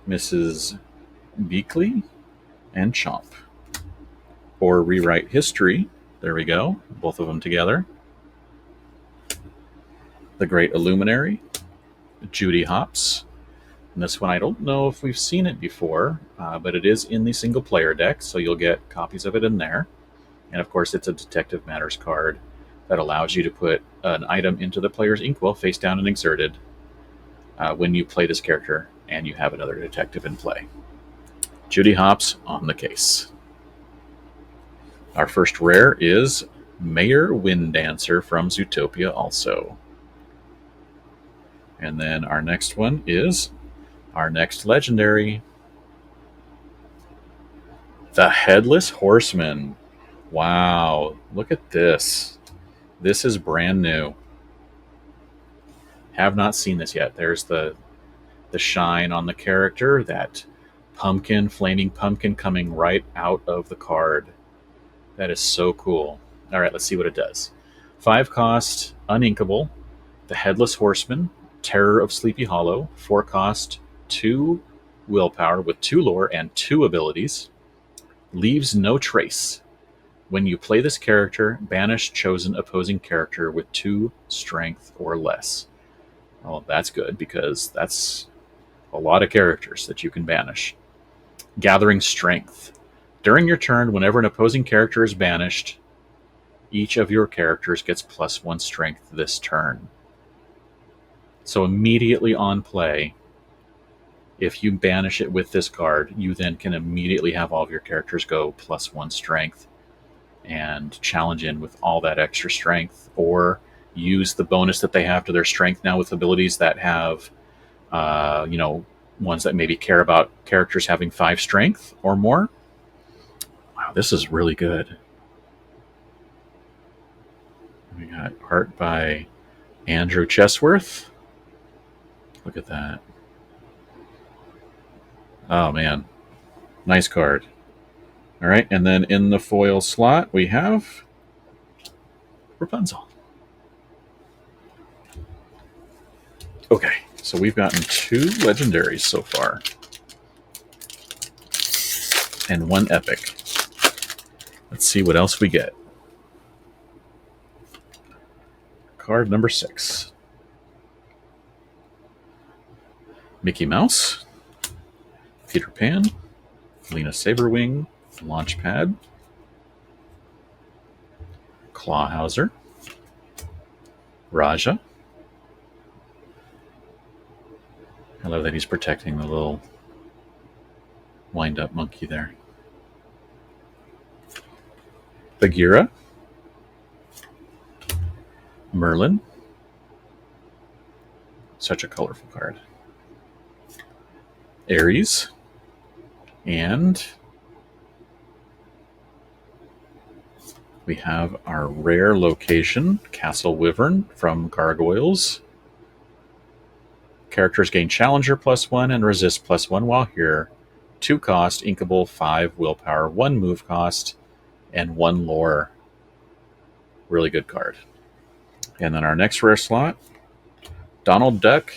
Speaker 1: Mrs. Beakley, and Chomp. Or Rewrite History. There we go. Both of them together. The Great Illuminary, Judy Hopps. And this one, I don't know if we've seen it before, but it is in the single player deck, so you'll get copies of it in there. And of course, it's a Detective Matters card that allows you to put an item into the player's inkwell face down and exerted when you play this character and you have another detective in play. Judy Hopps on the case. Our first rare is Mayor Winddancer from Zootopia also. And then our next one is our next legendary, the Headless Horseman. Wow, look at this. This is brand new. Have not seen this yet. There's the shine on the character, that pumpkin, flaming pumpkin coming right out of the card. That is so cool. All right, let's see what it does. 5 cost, uninkable, the Headless Horseman, Terror of Sleepy Hollow, 4 cost, 2 willpower with 2 lore and 2 abilities. Leaves no trace. When you play this character, banish chosen opposing character with 2 strength or less. Well, that's good because that's a lot of characters that you can banish. Gathering Strength. During your turn, whenever an opposing character is banished, each of your characters gets +1 strength this turn. So immediately on play, if you banish it with this card, you then can immediately have all of your characters go +1 strength and challenge in with all that extra strength, or use the bonus that they have to their strength now with abilities that have, ones that maybe care about characters having 5 strength or more. Wow, this is really good. We got art by Andrew Chesworth. Look at that. Oh, man. Nice card. All right, and then in the foil slot, we have Rapunzel. Okay, so we've gotten 2 legendaries so far. And 1 epic. Let's see what else we get. Card number 6. Mickey Mouse, Peter Pan, Lena Saberwing, Launchpad, Clawhauser, Raja. I love that he's protecting the little wind-up monkey there. Bagheera, Merlin. Such a colorful card. Ares, and we have our rare location, Castle Wyvern from Gargoyles. Characters gain Challenger +1 and Resist +1 while here. 2 cost, Inkable, 5 willpower, 1 move cost, and 1 lore. Really good card. And then our next rare slot, Donald Duck,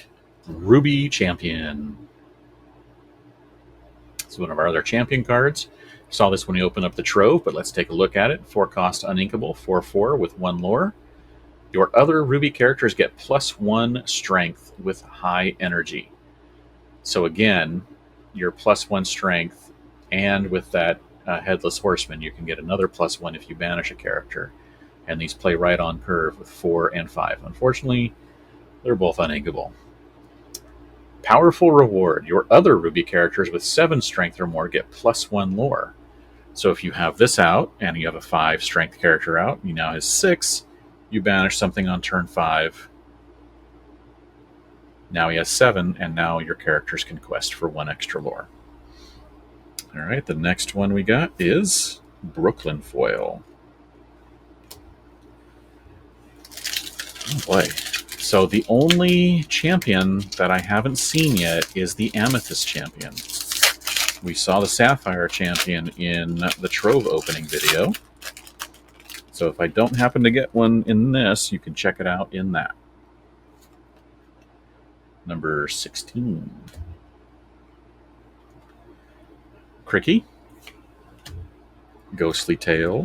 Speaker 1: Ruby Champion. It's one of our other champion cards. Saw this when we opened up the Trove, but let's take a look at it. 4 cost, Uninkable, 4/4 with 1 lore. Your other Ruby characters get +1 strength with high energy. So again, your +1 strength, and with that Headless Horseman, you can get another +1 if you banish a character. And these play right on curve with 4 and 5. Unfortunately, they're both uninkable. Powerful Reward. Your other Ruby characters with 7 strength or more get +1 lore. So if you have this out, and you have a 5 strength character out, you now have 6, you banish something on turn 5. Now he has 7, and now your characters can quest for 1 extra lore. All right, the next one we got is Brooklyn Foil. Oh boy. So the only champion that I haven't seen yet is the Amethyst champion. We saw the Sapphire champion in the Trove opening video. So if I don't happen to get one in this, you can check it out in that. Number 16. Cricky, Ghostly Tale,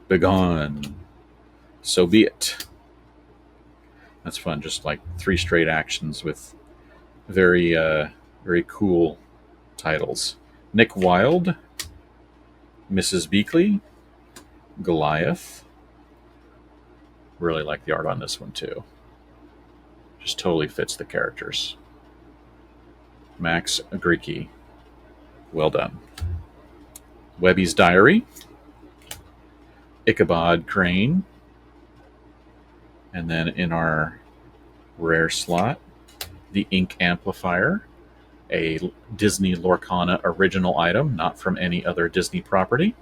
Speaker 1: Begone, So Be It. That's fun, just like 3 straight actions with very cool titles. Nick Wilde, Mrs. Beakley, Goliath. Really like the art on this one too. Just totally fits the characters. Max Agricky. Well done. Webby's Diary, Ichabod Crane, and then in our rare slot, the Ink Amplifier, a Disney Lorcana original item, not from any other Disney property.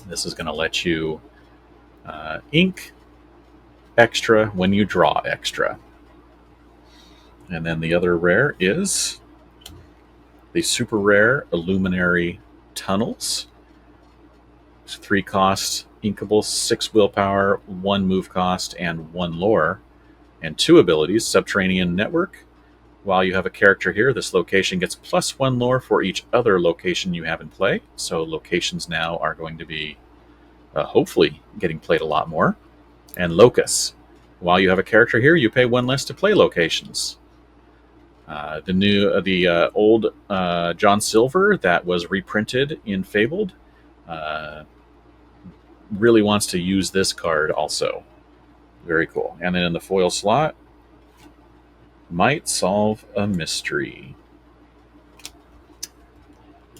Speaker 1: This is going to let you ink extra when you draw extra. And then the other rare is the super rare Illuminary Tunnels. It's 3 cost, inkable, 6 willpower, 1 move cost, and 1 lore. And 2 abilities, Subterranean Network. While you have a character here, this location gets +1 lore for each other location you have in play. So locations now are going to be hopefully getting played a lot more. And Locus. While you have a character here, you pay 1 less to play locations. The old John Silver that was reprinted in Fabled really wants to use this card also. Very cool. And then in the foil slot, Might Solve a Mystery.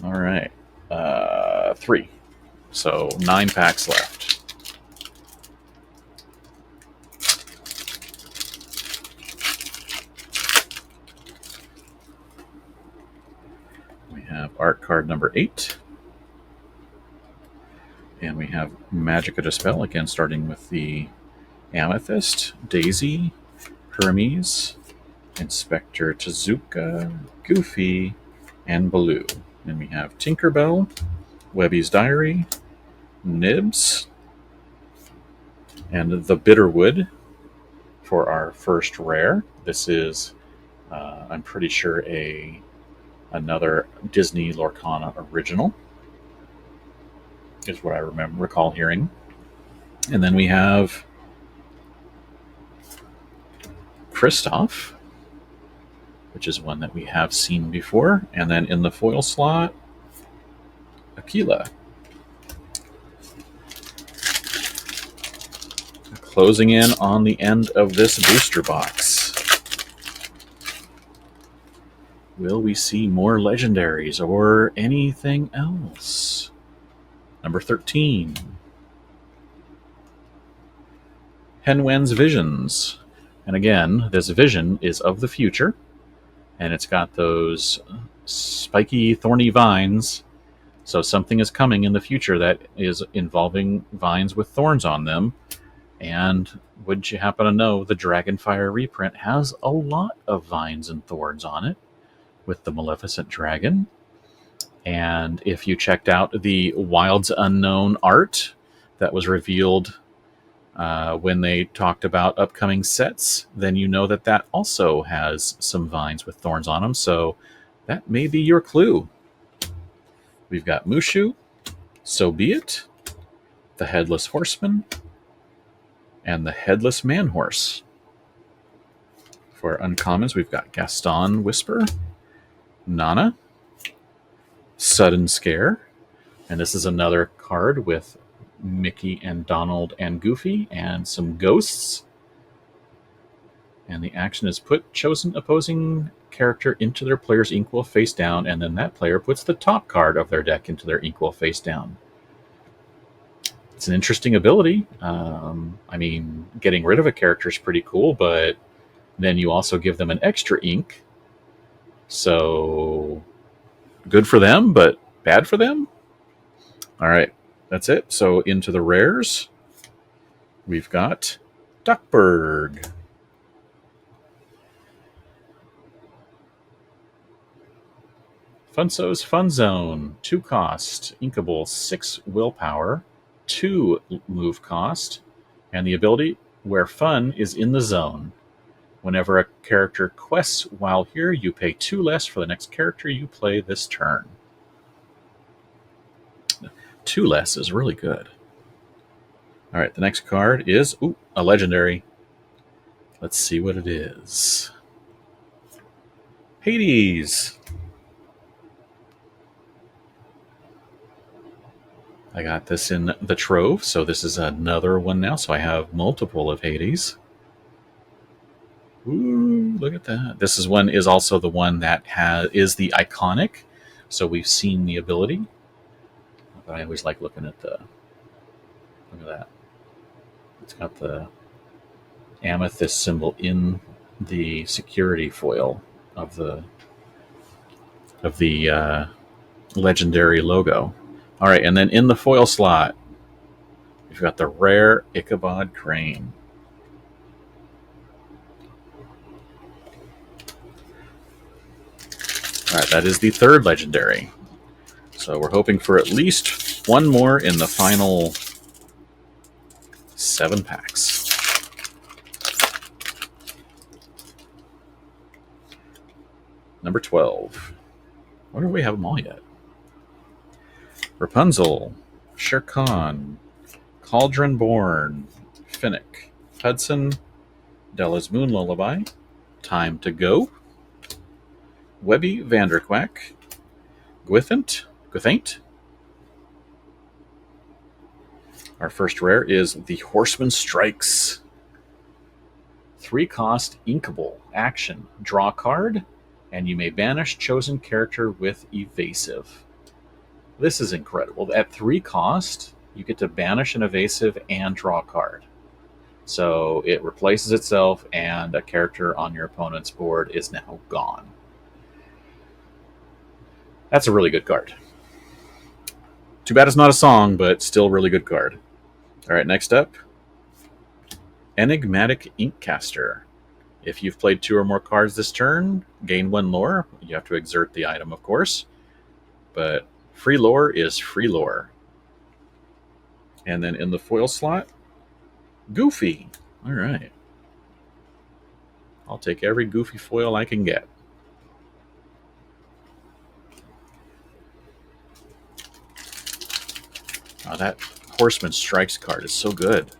Speaker 1: All right. 3. So 9 packs left. We have art card number 8. And we have Magic of Dispel, again starting with the Amethyst, Daisy, Hermes, Inspector Tezuka, Goofy, and Baloo. And we have Tinkerbell, Webby's Diary, Nibs, and the Bitterwood for our first rare. This is, I'm pretty sure, another Disney Lorcana original, is what I recall hearing. And then we have Kristoff, which is one that we have seen before. And then in the foil slot, Aquila. Closing in on the end of this booster box. Will we see more legendaries or anything else? Number 13. Henwen's Visions. And again, this vision is of the future. And it's got those spiky, thorny vines. So something is coming in the future that is involving vines with thorns on them. And would you happen to know, the Dragonfire reprint has a lot of vines and thorns on it with the Maleficent Dragon. And if you checked out the Wilds Unknown art that was revealed when they talked about upcoming sets, then you know that that also has some vines with thorns on them. So that may be your clue. We've got Mushu, So Be It, the Headless Horseman, and the Headless Man Horse. For uncommons, we've got Gaston Whisper, Nana, Sudden Scare, and this is another card with Mickey and Donald and Goofy and some ghosts. And the action is put chosen opposing character into their player's inkwell face down, and then that player puts the top card of their deck into their inkwell face down. It's an interesting ability. I mean, getting rid of a character is pretty cool, but then you also give them an extra ink. So good for them, but bad for them. All right, that's it. So into the rares, we've got Duckburg, Funso's Fun Zone, 2 cost, Inkable, 6 willpower, 2 move cost, and the ability where fun is in the zone. Whenever a character quests while here, you pay 2 less for the next character you play this turn. 2 less is really good. All right, the next card is a legendary. Let's see what it is. Hades. I got this in the Trove, so this is another one now. So I have multiple of Hades. Ooh, look at that. This is also the one that is the iconic. So we've seen the ability. But I always like looking at look at that. It's got the amethyst symbol in the security foil of the legendary logo. All right, and then in the foil slot, we've got the rare Ichabod Crane. All right, that is the 3rd legendary. So we're hoping for at least one more in the final 7 packs. Number 12. I wonder if we have them all yet. Rapunzel, Shere Khan, Cauldron Born, Finnick, Hudson, Della's Moon Lullaby, Time to Go, Webby Vanderquack, Gwithaint. Our first rare is the Horseman Strikes. 3-cost inkable action. Draw a card, and you may banish chosen character with evasive. This is incredible. At 3 cost, you get to banish an evasive and draw a card. So it replaces itself, and a character on your opponent's board is now gone. That's a really good card. Too bad it's not a song, but still really good card. All right, next up, Enigmatic Inkcaster. If you've played 2 or more cards this turn, gain 1 lore. You have to exert the item, of course. But free lore is free lore. And then in the foil slot, Goofy. All right. I'll take every Goofy foil I can get. Oh, that Horseman Strikes card is so good.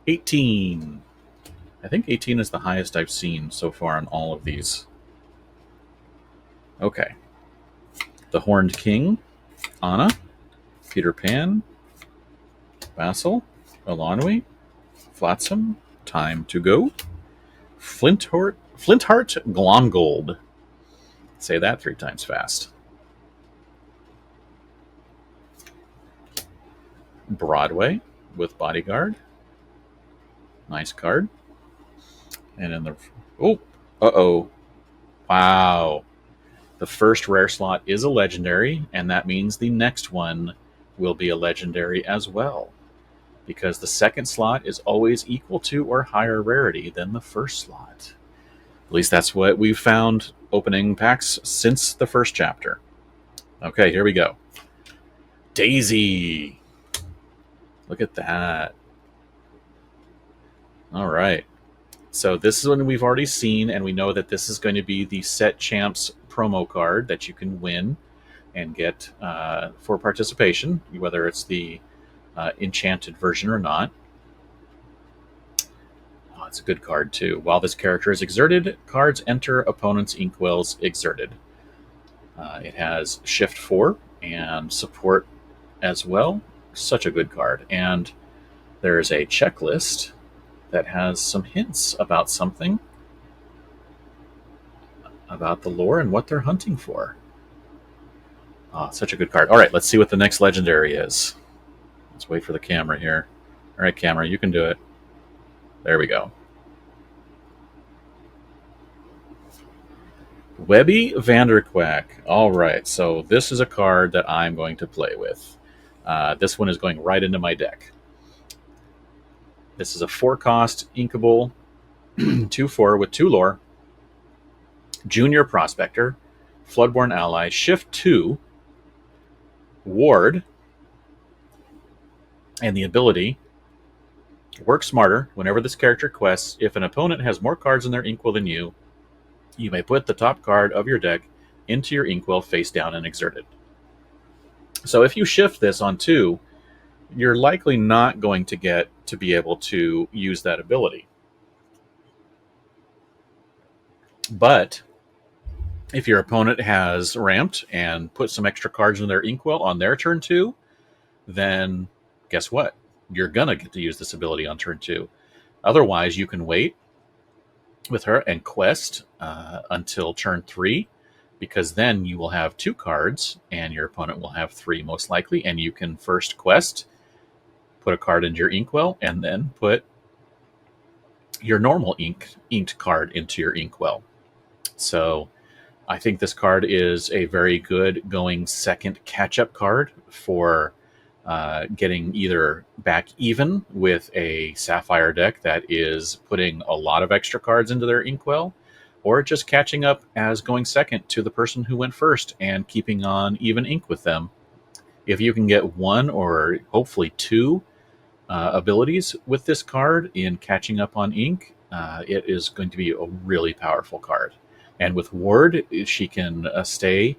Speaker 1: $18. I think 18 is the highest I've seen so far on all of these. Okay. The Horned King, Anna, Peter Pan, Basil, Elanui, Flotsam, Time to Go, Flintheart Glomgold. Say that 3 times fast. Broadway with Bodyguard. Nice card. And in the... Oh! Uh-oh. Wow. The first rare slot is a legendary, and that means the next one will be a legendary as well. Because the second slot is always equal to or higher rarity than the first slot. At least that's what we've found opening packs since the first chapter. Okay, here we go. Daisy! Look at that. All right. So this is one we've already seen, and we know that this is going to be the Set Champs promo card that you can win and get for participation, whether it's the Enchanted version or not. Oh, it's a good card, too. While this character is exerted, cards enter opponent's inkwells exerted. It has Shift 4 and support as well. Such a good card. And there's a checklist that has some hints about something, about the lore and what they're hunting for. Oh, such a good card. All right, let's see what the next legendary is. Let's wait for the camera here. All right, camera, you can do it. There we go. Webby Vanderquack. All right, so this is a card that I'm going to play with. This one is going right into my deck. This is a 4-cost inkable, 2/4 with 2 lore, Junior Prospector, Floodborn Ally, Shift 2, Ward, and the ability, Work Smarter. Whenever this character quests, if an opponent has more cards in their inkwell than you, you may put the top card of your deck into your inkwell face down and exert it. So if you shift this on 2, you're likely not going to get to be able to use that ability. But if your opponent has ramped and put some extra cards in their inkwell on their turn 2, then guess what? You're going to get to use this ability on turn 2. Otherwise, you can wait with her and quest until turn 3, because then you will have 2 cards and your opponent will have 3 most likely, and you can first quest, put a card into your inkwell, and then put your normal inked card into your inkwell. So I think this card is a very good going second catch-up card for getting either back even with a Sapphire deck that is putting a lot of extra cards into their inkwell, or just catching up as going second to the person who went first and keeping on even ink with them. If you can get 1 or hopefully 2 abilities with this card in catching up on ink, it is going to be a really powerful card. And with Ward, she can stay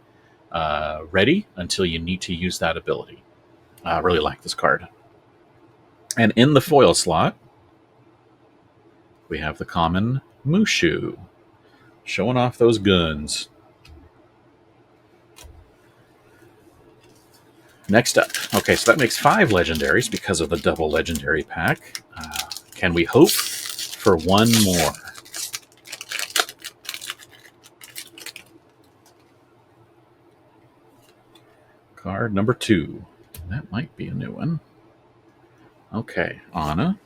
Speaker 1: ready until you need to use that ability. I really like this card. And in the foil slot, we have the common Mushu, showing off those guns. Next up. Okay, so that makes 5 legendaries because of the double legendary pack. Can we hope for one more? Card number 2. That might be a new one. Okay, Anna,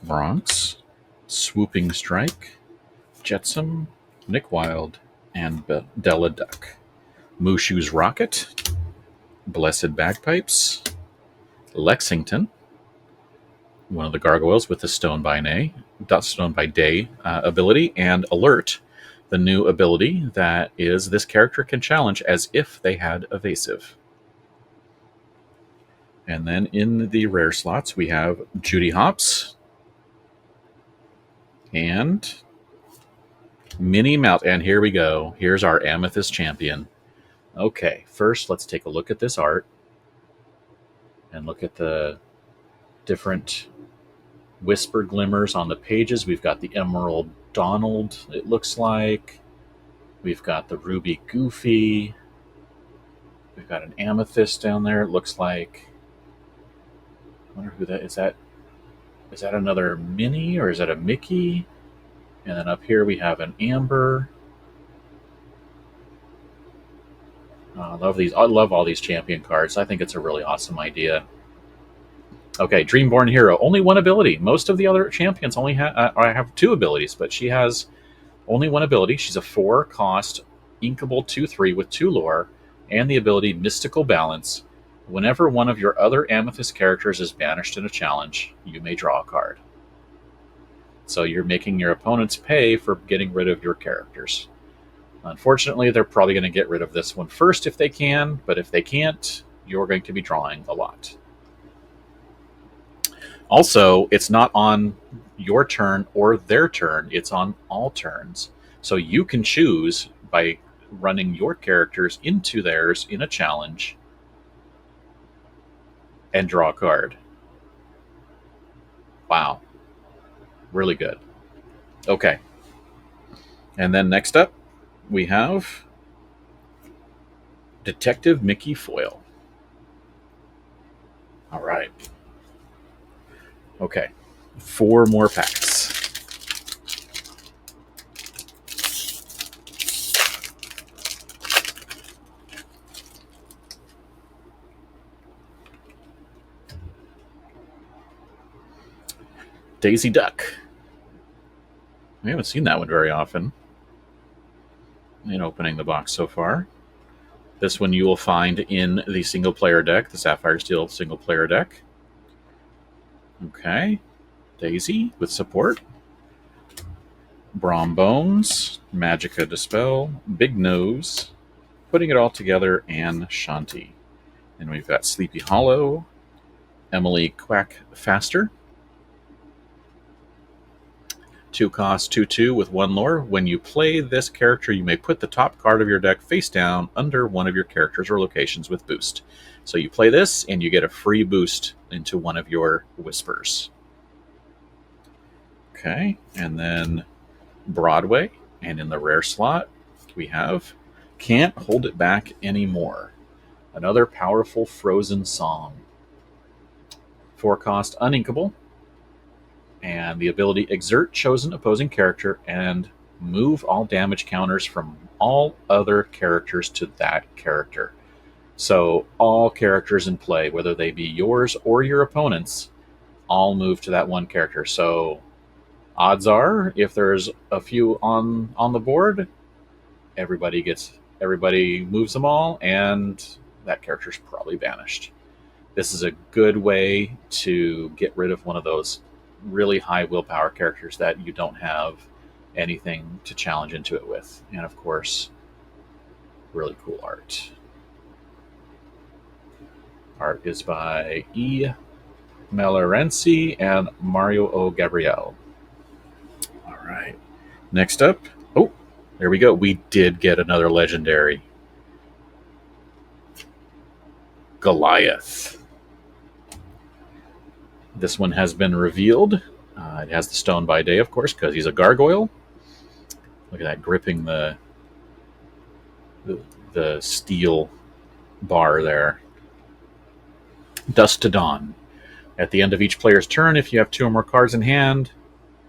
Speaker 1: Bronx, Swooping Strike, Jetsam, Nick Wilde, and Della Duck. Mushu's Rocket, Blessed Bagpipes, Lexington, one of the gargoyles with the Stone by Day ability, and Alert, the new ability that is this character can challenge as if they had evasive. And then in the rare slots, we have Judy Hopps and Minnie Mouse. And here we go. Here's our Amethyst champion. Okay, first let's take a look at this art and look at the different whisper glimmers on the pages. We've got the Emerald Donald, it looks like. We've got the Ruby Goofy. We've got an Amethyst down there, it looks like. I wonder who that is. Is that another Minnie or is that a Mickey? And then up here we have an Amber. I love these. I love all these champion cards. I think it's a really awesome idea. Okay, Dreamborn Hero. Only one ability. Most of the other champions only have 2 abilities, but she has only one ability. She's a 4-cost inkable 2/3 with 2 lore and the ability Mystical Balance. Whenever one of your other Amethyst characters is banished in a challenge, you may draw a card. So you're making your opponents pay for getting rid of your characters. Unfortunately, they're probably going to get rid of this one first if they can, but if they can't, you're going to be drawing a lot. Also, it's not on your turn or their turn, it's on all turns. So you can choose by running your characters into theirs in a challenge and draw a card. Wow. Really good. Okay. And then next up, we have Detective Mickey Foil. All right. Okay. 4 more packs. Daisy Duck. We haven't seen that one very often in opening the box so far. This one you will find in the single player deck, the Sapphire Steel single player deck. Okay. Daisy with support. Brom Bones, Magica Dispel, Big Nose, Putting It All Together, and Shanti. And we've got Sleepy Hollow, Emily Quack Faster. 2-cost 2/2 with 1 lore. When you play this character, you may put the top card of your deck face down under one of your characters or locations with boost. So you play this, and you get a free boost into one of your whispers. Okay, and then Broadway, and in the rare slot, we have Can't Hold It Back Anymore. Another powerful Frozen song. 4-cost uninkable. And the ability Exert chosen opposing character and move all damage counters from all other characters to that character. So all characters in play, whether they be yours or your opponent's, all move to that one character. So odds are, if there's a few on the board, everybody moves them all, and that character's probably banished. This is a good way to get rid of one of those really high willpower characters that you don't have anything to challenge into it with. And of course, really cool art. Art is by E. Melarensi, and Mario O. Gabriel. All right. Next up. Oh, there we go. We did get another legendary. Goliath. This one has been revealed. It has the stone by day, of course, because he's a gargoyle. Look at that, gripping the steel bar there. Dusk to Dawn. At the end of each player's turn, if you have 2 or more cards in hand,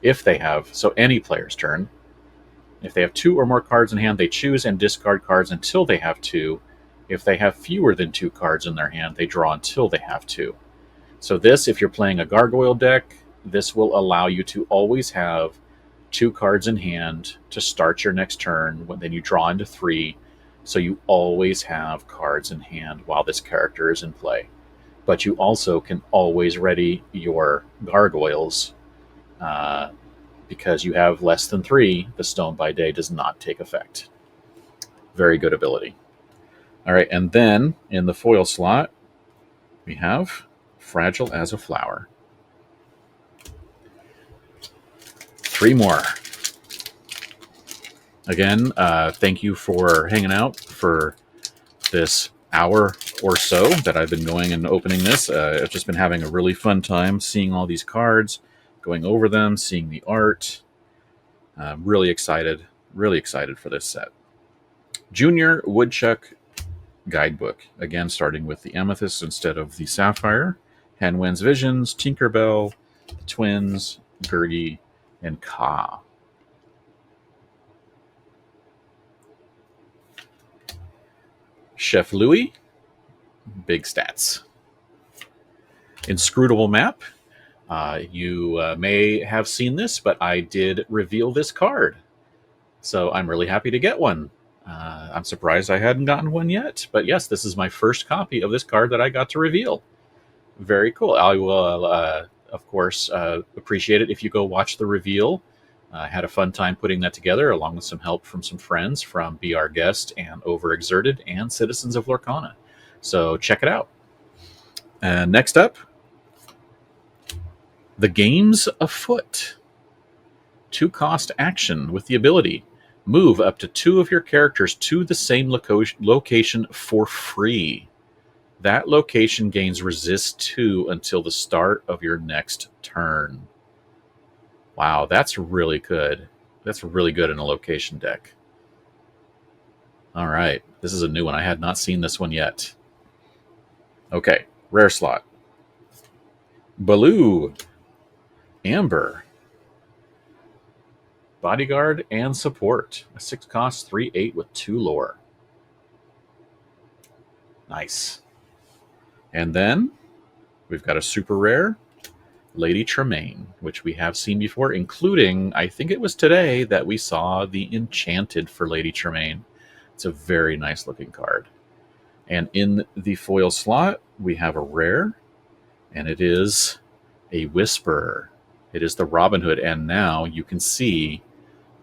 Speaker 1: any player's turn, if they have 2 or more cards in hand, they choose and discard cards until they have 2. If they have fewer than 2 cards in their hand, they draw until they have 2. So this, if you're playing a gargoyle deck, this will allow you to always have 2 cards in hand to start your next turn, then you draw into 3, so you always have cards in hand while this character is in play. But you also can always ready your gargoyles because you have less than 3. The stone by day does not take effect. Very good ability. All right, and then in the foil slot, we have Fragile as a Flower. 3 more. Again, thank you for hanging out for this hour or so that I've been going and opening this. I've just been having a really fun time seeing all these cards, going over them, seeing the art. Really excited for this set. Junior Woodchuck Guidebook. Again, starting with the Amethyst instead of the Sapphire. Hanwen's Visions, Tinkerbell, Twins, Gurgi, and Ka. Chef Louis, big stats. Inscrutable Map. You may have seen this, but I did reveal this card. So I'm really happy to get one. I'm surprised I hadn't gotten one yet. But yes, this is my first copy of this card that I got to reveal. Very cool. I will, of course, appreciate it if you go watch the reveal. I had a fun time putting that together, along with some help from some friends from Be Our Guest and Overexerted and Citizens of Lorcana. So check it out. Next up, The Game's Afoot. 2-cost action with the ability. Move up to 2 of your characters to the same location for free. That location gains resist 2 until the start of your next turn. Wow, that's really good. That's really good in a location deck. All right, this is a new one. I had not seen this one yet. Okay, rare slot. Baloo, Amber, Bodyguard, and Support. A 6-cost, 3/8 with 2 lore. Nice. And then we've got a super rare, Lady Tremaine, which we have seen before, including, I think it was today that we saw the Enchanted for Lady Tremaine. It's a very nice looking card. And in the foil slot, we have a rare, and it is a Whisper. It is the Robin Hood, and now you can see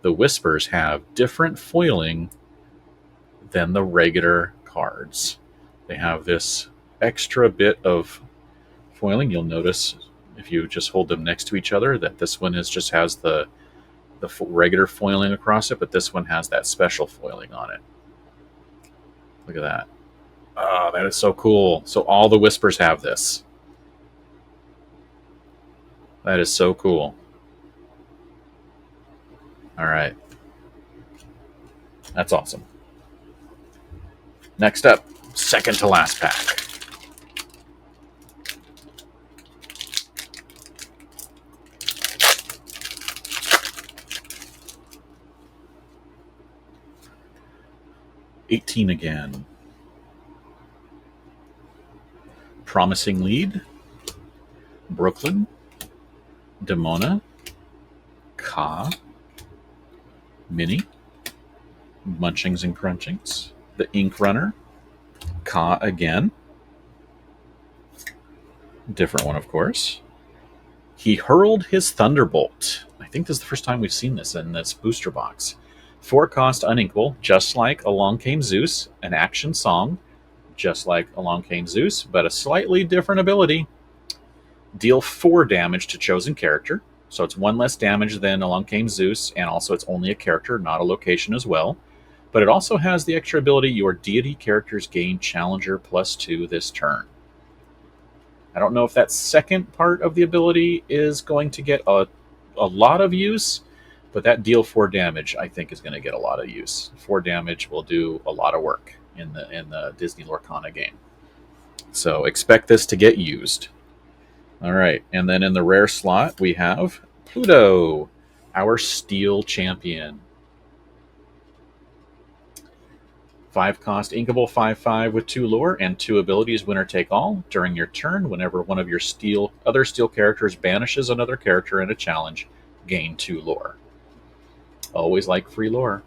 Speaker 1: the Whispers have different foiling than the regular cards. They have this extra bit of foiling. You'll notice if you just hold them next to each other that this one just has the regular foiling across it, but this one has that special foiling on it. Look at that. Oh, that is so cool. So all the Whispers have this. That is so cool. All right. That's awesome. Next up, second to last pack. $18 again. Promising Lead, Brooklyn, Demona, Ka, Minnie, Munchings and Crunchings, the Ink Runner, Ka again, different one of course. He Hurled His Thunderbolt. I think this is the first time we've seen this in this booster box. 4-cost unequal, just like Along Came Zeus, an action song, just like Along Came Zeus, but a slightly different ability. Deal 4 damage to chosen character. So it's 1 less damage than Along Came Zeus, and also it's only a character, not a location as well. But it also has the extra ability your deity characters gain Challenger +2 this turn. I don't know if that second part of the ability is going to get a lot of use, but that deal 4 damage I think is going to get a lot of use. 4 damage will do a lot of work in the Disney Lorcana game. So expect this to get used. All right, and then in the rare slot we have Pluto, our steel champion. 5 cost inkable 5/5 with 2 lore and 2 abilities winner take all. During your turn, whenever one of your other steel characters banishes another character in a challenge, gain 2 lore. Always like free lore.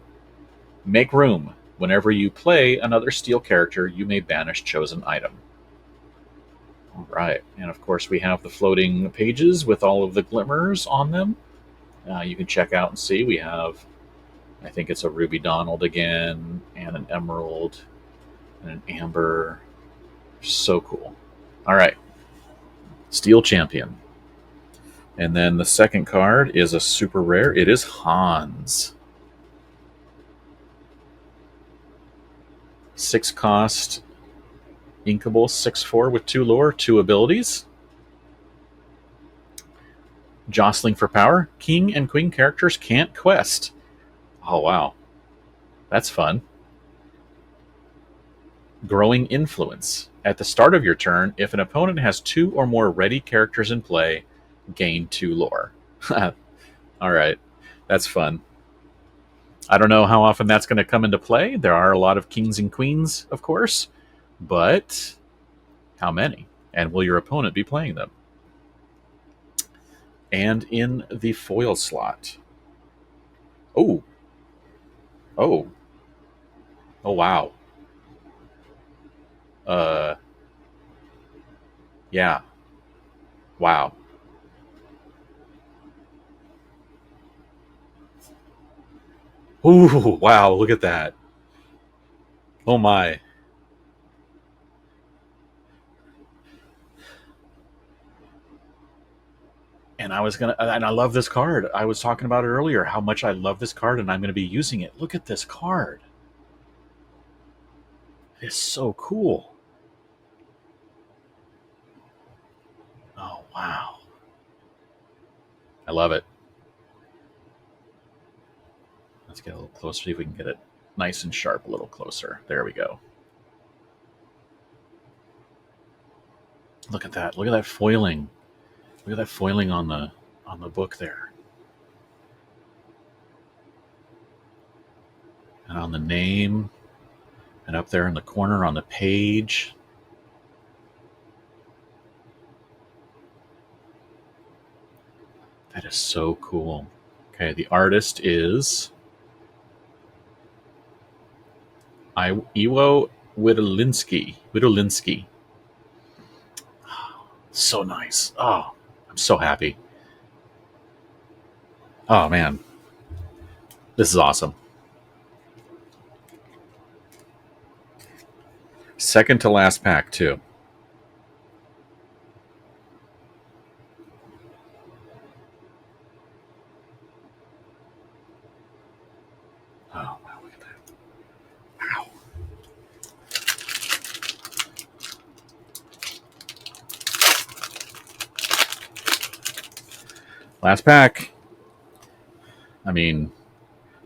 Speaker 1: Make room. Whenever you play another steel character, you may banish chosen item. All right, and of course we have the floating pages with all of the glimmers on them. You can check out and see. We have, I think it's a Ruby Donald again, and an Emerald, and an Amber. So cool. All right, Steel Champion. And then the second card is a super rare. It is Hans. 6 cost, inkable 6/4 with 2 lore, 2 abilities. Jostling for power. King and queen characters can't quest. Oh, wow. That's fun. Growing influence. At the start of your turn, if an opponent has 2 or more ready characters in play, gain 2 lore. All right. That's fun. I don't know how often that's going to come into play. There are a lot of kings and queens, of course, but how many? And will your opponent be playing them? And in the foil slot. Oh. Oh. Oh, wow. Yeah. Wow. Ooh, wow, look at that. Oh my. And I love this card. I was talking about it earlier, how much I love this card, and I'm going to be using it. Look at this card. It's so cool. Oh, wow. I love it. Let's get a little closer, see if we can get it nice and sharp a little closer. There we go. Look at that. Look at that foiling. Look at that foiling on the book there. And on the name, and up there in the corner on the page. That is so cool. Okay, the artist is Iwo Widolinski. So nice. Oh, I'm so happy. Oh, man. This is awesome. Second to last pack, too. Oh, wow, look at that. Wow. Last pack. I mean,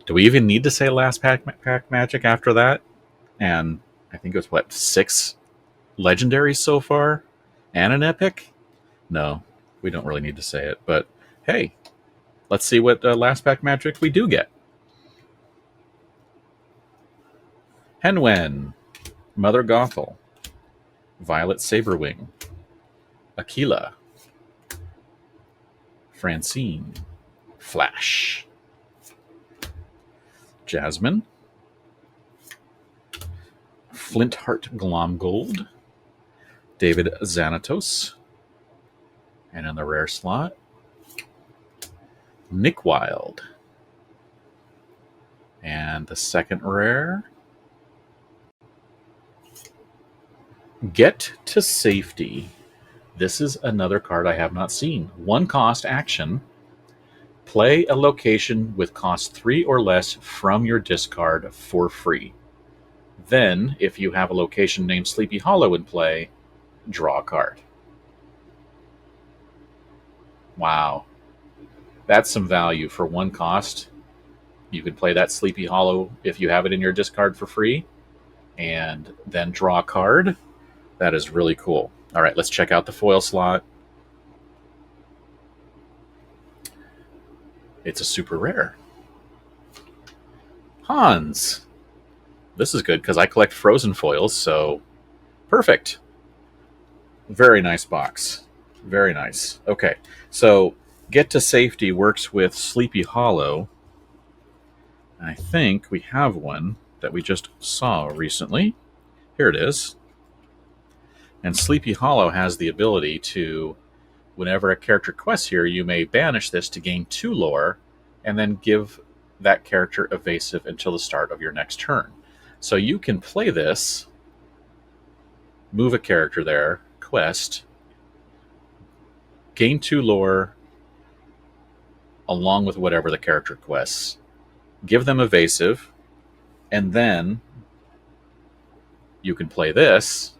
Speaker 1: do we even need to say last pack magic after that? And I think it was, what, 6 legendaries so far? And an epic? No, we don't really need to say it. But hey, let's see what last pack magic we do get. Henwen, Mother Gothel, Violet Saberwing, Aquila, Francine, Flash, Jasmine, Flintheart Glomgold, David Xanatos, and in the rare slot, Nick Wilde. And the second rare, Get to Safety, This is another card I have not seen. 1 cost action. Play a location with cost 3 or less from your discard for free. Then, if you have a location named Sleepy Hollow in play, draw a card. Wow. That's some value for 1 cost. You can play that Sleepy Hollow if you have it in your discard for free, and then draw a card. That is really cool. All right, let's check out the foil slot. It's a super rare. Hans. This is good because I collect frozen foils, so perfect. Very nice box. Very nice. Okay, so Get to Safety works with Sleepy Hollow. I think we have one that we just saw recently. Here it is. And Sleepy Hollow has the ability to, whenever a character quests here, you may banish this to gain 2 lore, and then give that character evasive until the start of your next turn. So you can play this, move a character there, quest, gain 2 lore, along with whatever the character quests, give them evasive, and then you can play this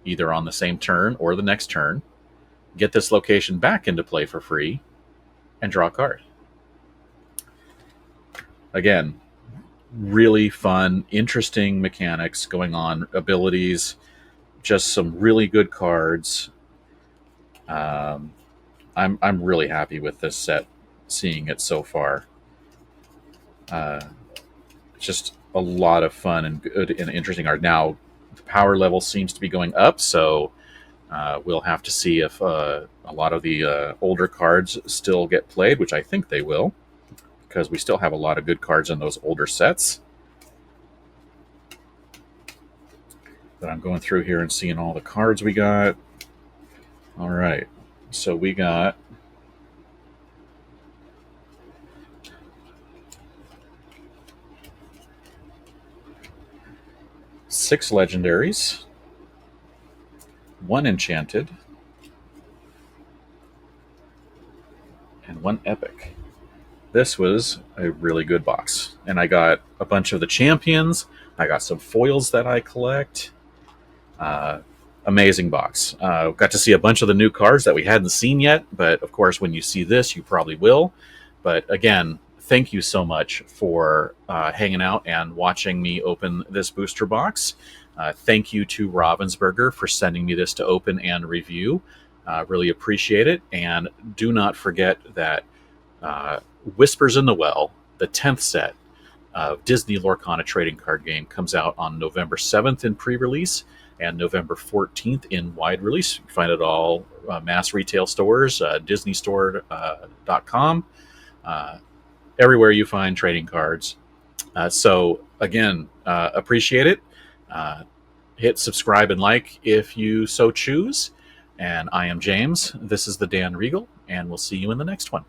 Speaker 1: either on the same turn or the next turn, get this location back into play for free, and draw a card. Again, really fun, interesting mechanics going on, abilities, just some really good cards. I'm really happy with this set, seeing it so far. Just a lot of fun and good and interesting art. Now, the power level seems to be going up, so we'll have to see if a lot of the older cards still get played, which I think they will, because we still have a lot of good cards in those older sets. But I'm going through here and seeing all the cards we got. All right, so we got six legendaries, 1 enchanted, and 1 epic. This was a really good box. And I got a bunch of the champions. I got some foils that I collect. Amazing box. Got to see a bunch of the new cards that we hadn't seen yet. But of course, when you see this, you probably will. But again, thank you so much for hanging out and watching me open this booster box. Thank you to Ravensburger for sending me this to open and review. Really appreciate it. And do not forget that Whispers in the Well, the 10th set of Disney Lorcana trading card game, comes out on November 7th in pre-release and November 14th in wide release. You can find it all mass retail stores, disneystore.com, everywhere you find trading cards. So again, appreciate it. Hit subscribe and like if you so choose. And I am James. This is the Dan Regal, and we'll see you in the next one.